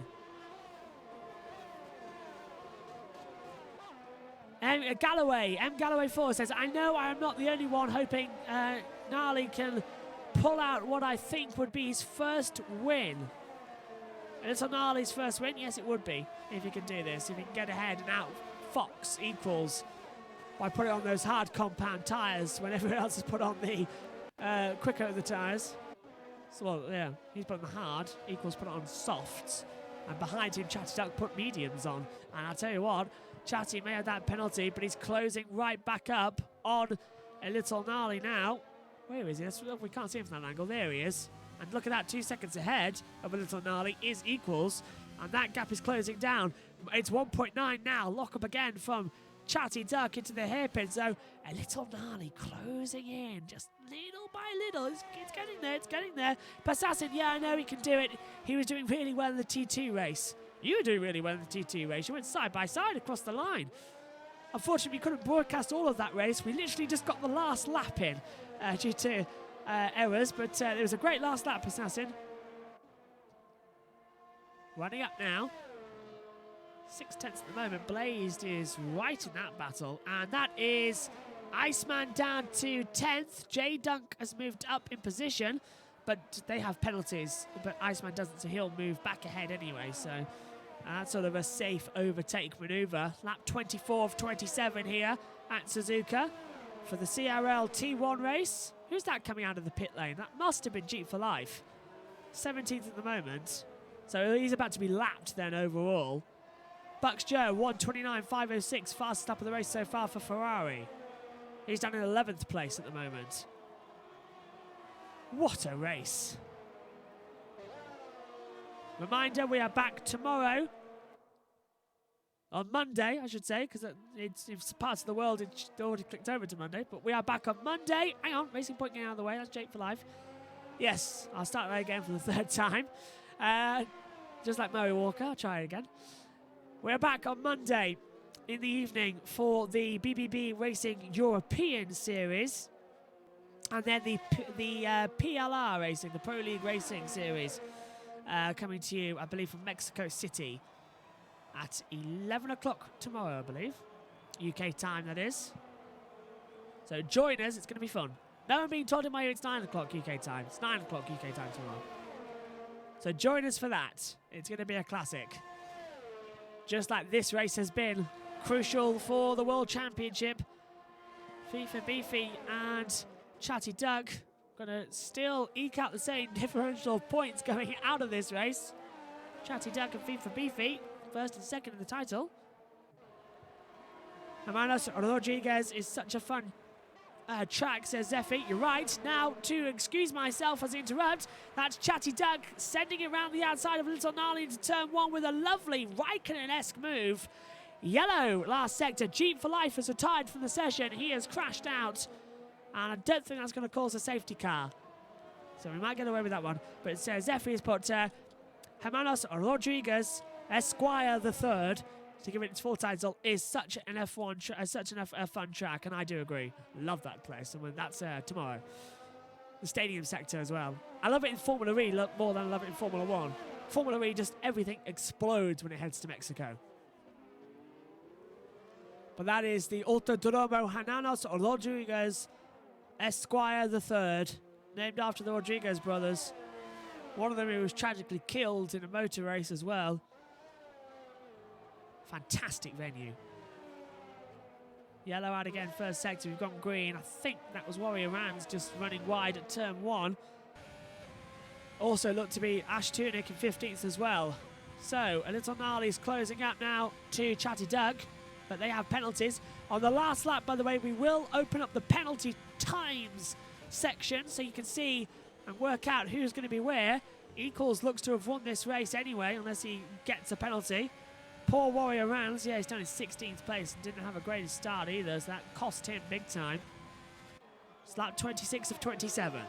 M. Galloway 4 says, I know I am not the only one hoping Gnarly can pull out what I think would be his first win. And it's Gnarly's first win? Yes, it would be, if he can do this. If he can get ahead and out Fox equals by putting on those hard compound tyres when everyone else has put on the quicker of the tyres. So, well, yeah, he's put on the hard, equals put it on softs. And behind him, Chatty Duck put mediums on. And I'll tell you what, Chatty may have that penalty, but he's closing right back up on a little Gnarly now. Where is he? We can't see him from that angle. There he is. And look at that, 2 seconds ahead of a little Gnarly is equals. And that gap is closing down. It's 1.9 now. Lock up again from Chatty Duck into the hairpin. So a little Gnarly closing in, just little by little. It's getting there, it's getting there. Assassin, yeah, I know he can do it. He was doing really well in the T2 race. You were doing really well in the T2 race. You went side by side across the line. Unfortunately, we couldn't broadcast all of that race. We literally just got the last lap in due to errors, but it was a great last lap, Assassin. Running up now. 6/10 at the moment. Blazed is right in that battle, and that is Iceman down to 10th. J Dunk has moved up in position, but they have penalties. But Iceman doesn't, so he'll move back ahead anyway. So that's sort of a safe overtake manoeuvre. Lap 24 of 27 here at Suzuka for the CRL T1 race. Who's that coming out of the pit lane? That must have been Jeep for Life. 17th at the moment. So he's about to be lapped then overall. Bucks Joe, 1:29.506, fastest lap of the race so far for Ferrari. He's down in 11th place at the moment. What a race. Reminder, we are back tomorrow. On Monday, I should say, because it's parts of the world it's already clicked over to Monday. But we are back on Monday. Hang on, Racing Point getting out of the way. That's Jake for Life. Yes, I'll start that again for the 3rd time. Just like Murray Walker, I'll try it again. We're back on Monday in the evening for the BBB Racing European Series. And then the PLR Racing, the Pro League Racing Series, coming to you, I believe, from Mexico City at 11 o'clock tomorrow, I believe. UK time, that is. So join us, it's going to be fun. No one being told in my ear it's 9 o'clock UK time. It's 9 o'clock UK time tomorrow. So join us for that. It's going to be a classic. Just like this race has been crucial for the World Championship. FIFA Beefy and Chatty Duck going to still eke out the same differential points going out of this race. Chatty Duck and FIFA Beefy, first and second in the title. Hermanos Rodriguez is such a fun track, says Zeffy. You're right. Now, to excuse myself as I interrupt, that's Chatty Duck sending it around the outside of Little Gnarly into turn 1 with a lovely Raikkonen-esque move. Yellow, last sector. Jeep for Life has retired from the session. He has crashed out, and I don't think that's going to cause a safety car. So we might get away with that one. But Zeffy has put Hermanos Rodriguez, Esquire the Third, to give it its full title, is such an F1, such a fun track, and I do agree. Love that place, and that's tomorrow. The stadium sector as well. I love it in Formula E more than I love it in Formula 1. Formula E, just everything explodes when it heads to Mexico. But that is the Autodromo Hermanos Rodriguez Esquire the Third, named after the Rodriguez brothers. One of them who was tragically killed in a motor race as well. Fantastic venue. Yellow out again, first sector. We've gone green. I think that was Warrior Rans just running wide at turn 1. Also looked to be Ash Tunic in 15th as well. So, a little gnarly's closing up now to Chatty Duck, but they have penalties. On the last lap, by the way, we will open up the penalty times section so you can see and work out who's going to be where. Equals looks to have won this race anyway, unless he gets a penalty. Poor Warrior Rans, yeah, he's down in 16th place and didn't have a great start either, so that cost him big time. It's lap 26 of 27.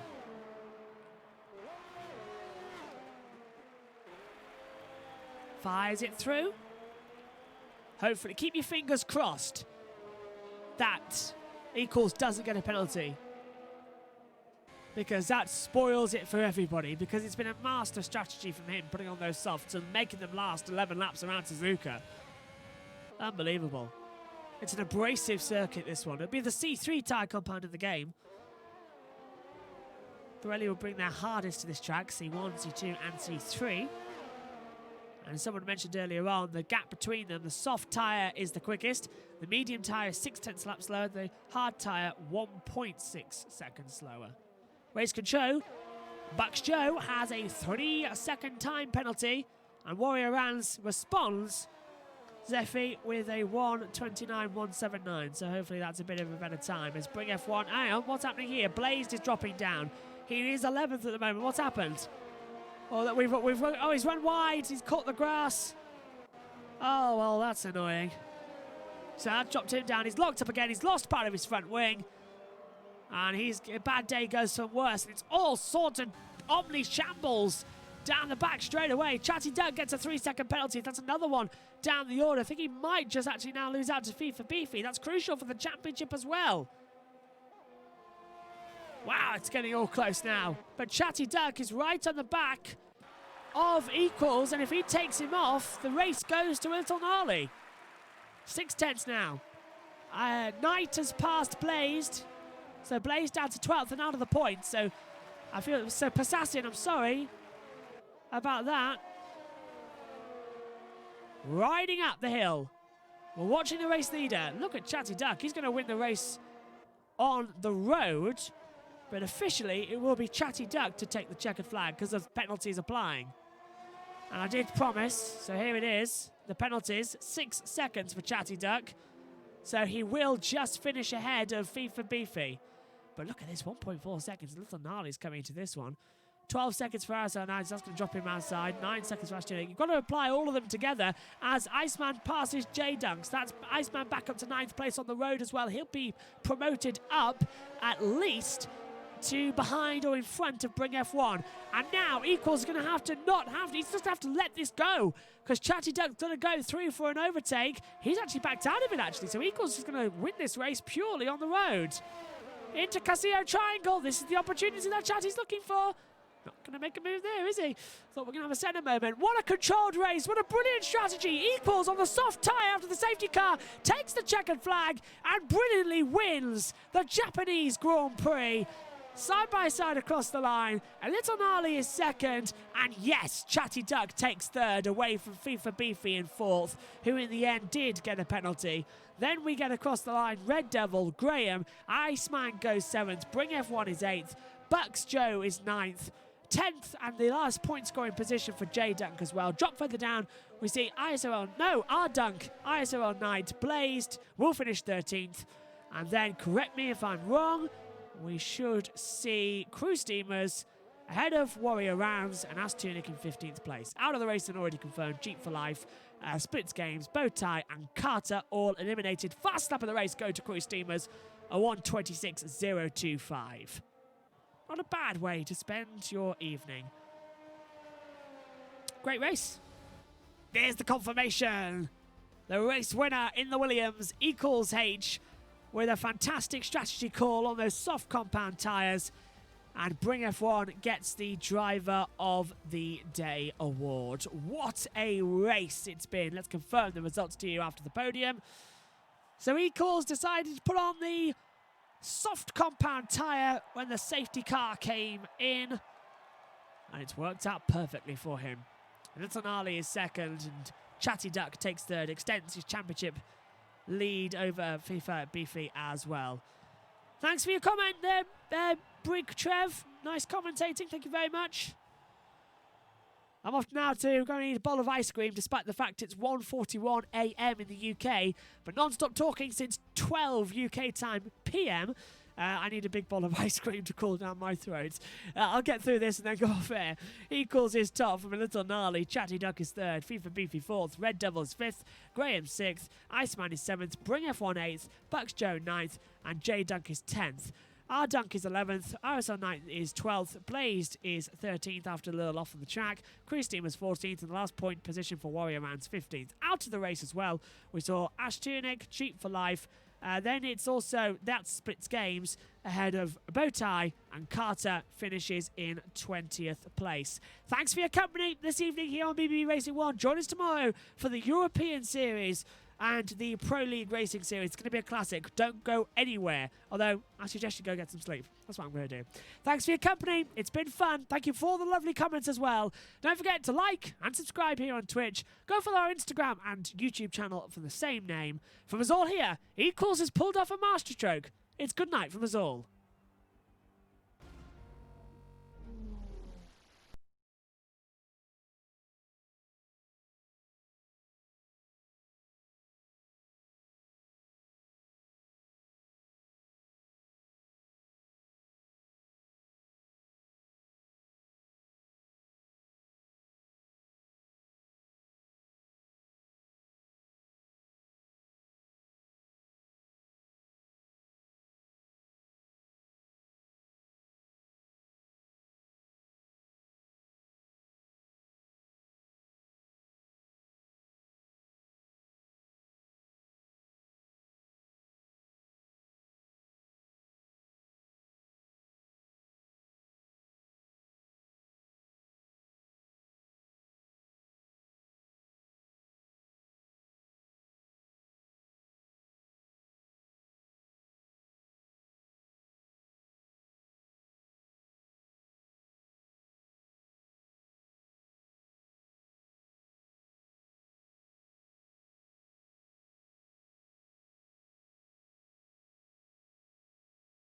Fires it through. Hopefully, keep your fingers crossed that Equals doesn't get a penalty, because that spoils it for everybody, because it's been a master strategy from him putting on those softs and making them last 11 laps around Suzuka. Unbelievable. It's an abrasive circuit, this one. It'll be the C3 tyre compound of the game. Pirelli will bring their hardest to this track, C1, C2 and C3. And someone mentioned earlier on, the gap between them, the soft tyre is the quickest, the medium tyre is 0.6 laps slower, the hard tyre 1.6 seconds slower. Race control, Bucks Joe has a 3-second time penalty, and Warrior Rans responds, Zeffy, with a 1:29.179, so hopefully that's a bit of a better time. As Bring F1, hang on, what's happening here? Blazed is dropping down. He is 11th at the moment, what's happened? Oh, he's run wide, he's caught the grass. Oh, well, that's annoying. So that dropped him down, he's locked up again, he's lost part of his front wing. And a bad day goes from worse. And it's all sorts of omni shambles down the back straight away. Chatty Duck gets a 3-second penalty. That's another one down the order. I think he might just actually now lose out to FIFA Beefy. That's crucial for the championship as well. Wow, it's getting all close now. But Chatty Duck is right on the back of Equals. And if he takes him off, the race goes to Little Gnarly. 6/10 now. Knight has passed Blazed. So Blaze down to 12th and out of the points. So I feel so Passassian, I'm sorry about that. Riding up the hill. We're watching the race leader. Look at Chatty Duck. He's going to win the race on the road. But officially, it will be Chatty Duck to take the checkered flag because of penalties applying. And I did promise, so here it is. The penalties, 6 seconds for Chatty Duck. So he will just finish ahead of FIFA Beefy. But look at this, 1.4 seconds. Little Gnarly's coming into this one. 12 seconds for Iceman, that's going to drop him outside. 9 seconds for Ashton. You've got to apply all of them together as Iceman passes J-Dunks. That's Iceman back up to 9th place on the road as well. He'll be promoted up at least to behind or in front of Bring F1. And now Equals going to have to he's just have to let this go, because Chatty Duck's going to go through for an overtake. He's actually backed out of it, actually, so Equals is going to win this race purely on the road. Into Casio Triangle. This is the opportunity that Chatty's looking for. Not going to make a move there, is he? Thought we're going to have a centre moment. What a controlled race. What a brilliant strategy. Equals on the soft tyre after the safety car. Takes the checkered flag and brilliantly wins the Japanese Grand Prix. Side by side across the line. A Little Gnarly is second. And yes, Chatty Duck takes third away from FIFA Beefy in fourth, who in the end did get a penalty. Then we get across the line Red Devil, Graham, Iceman goes 7th, Bring F1 is 8th, Bucks Joe is 9th, 10th and the last point scoring position for J-Dunk as well. Drop further down, we see R-Dunk, ISOL Knight, Blazed, will finish 13th. And then, correct me if I'm wrong, we should see Crew Steamers ahead of Warrior Rans and Ass Tunic in 15th place. Out of the race and already confirmed, Jeep for Life, Splits Games, Bowtie and Carter all eliminated. Fast lap of the race go to Crew Steamers, a 1:26.025. Not a bad way to spend your evening. Great race. There's the confirmation. The race winner in the Williams, Equals H, with a fantastic strategy call on those soft compound tyres. And Bring F1 gets the Driver of the Day award. What a race it's been. Let's confirm the results to you after the podium. So Equals decided to put on the soft compound tyre when the safety car came in. And it's worked out perfectly for him. Little Gnarly is second and Chatty Duck takes third, extends his championship lead over FIFA Beefy as well. Thanks for your comment there, Brig Trev. Nice commentating, thank you very much. I'm off now to go and eat a bowl of ice cream, despite the fact it's 1:41 a.m. in the UK, but non-stop talking since 12 UK time PM. I need a big bowl of ice cream to cool down my throat. I'll get through this and then go off air. Equals is top from a little gnarly. Chatty Duck is third. FIFA Beefy fourth. Red Devil is fifth. Graham sixth. Iceman is seventh. Bring F1 eighth. Bucks Joe ninth. And J Dunk is 10th. R Dunk is 11th. RSL Knight is 12th. Blazed is 13th after a little off on the track. Chris Team was 14th. And the last point position for Warrior Man's 15th. Out of the race as well, we saw Ash Tunic, Cheap for Life. Then it's also that splits games ahead of Bowtie, and Carter finishes in 20th place. Thanks for your company this evening here on BBB Racing 1. Join us tomorrow for the European Series and the Pro League Racing Series. It's going to be a classic. Don't go anywhere. Although, I suggest you go get some sleep. That's what I'm going to do. Thanks for your company. It's been fun. Thank you for all the lovely comments as well. Don't forget to like and subscribe here on Twitch. Go follow our Instagram and YouTube channel for the same name. From us all here, Equals has pulled off a masterstroke. It's good night from us all.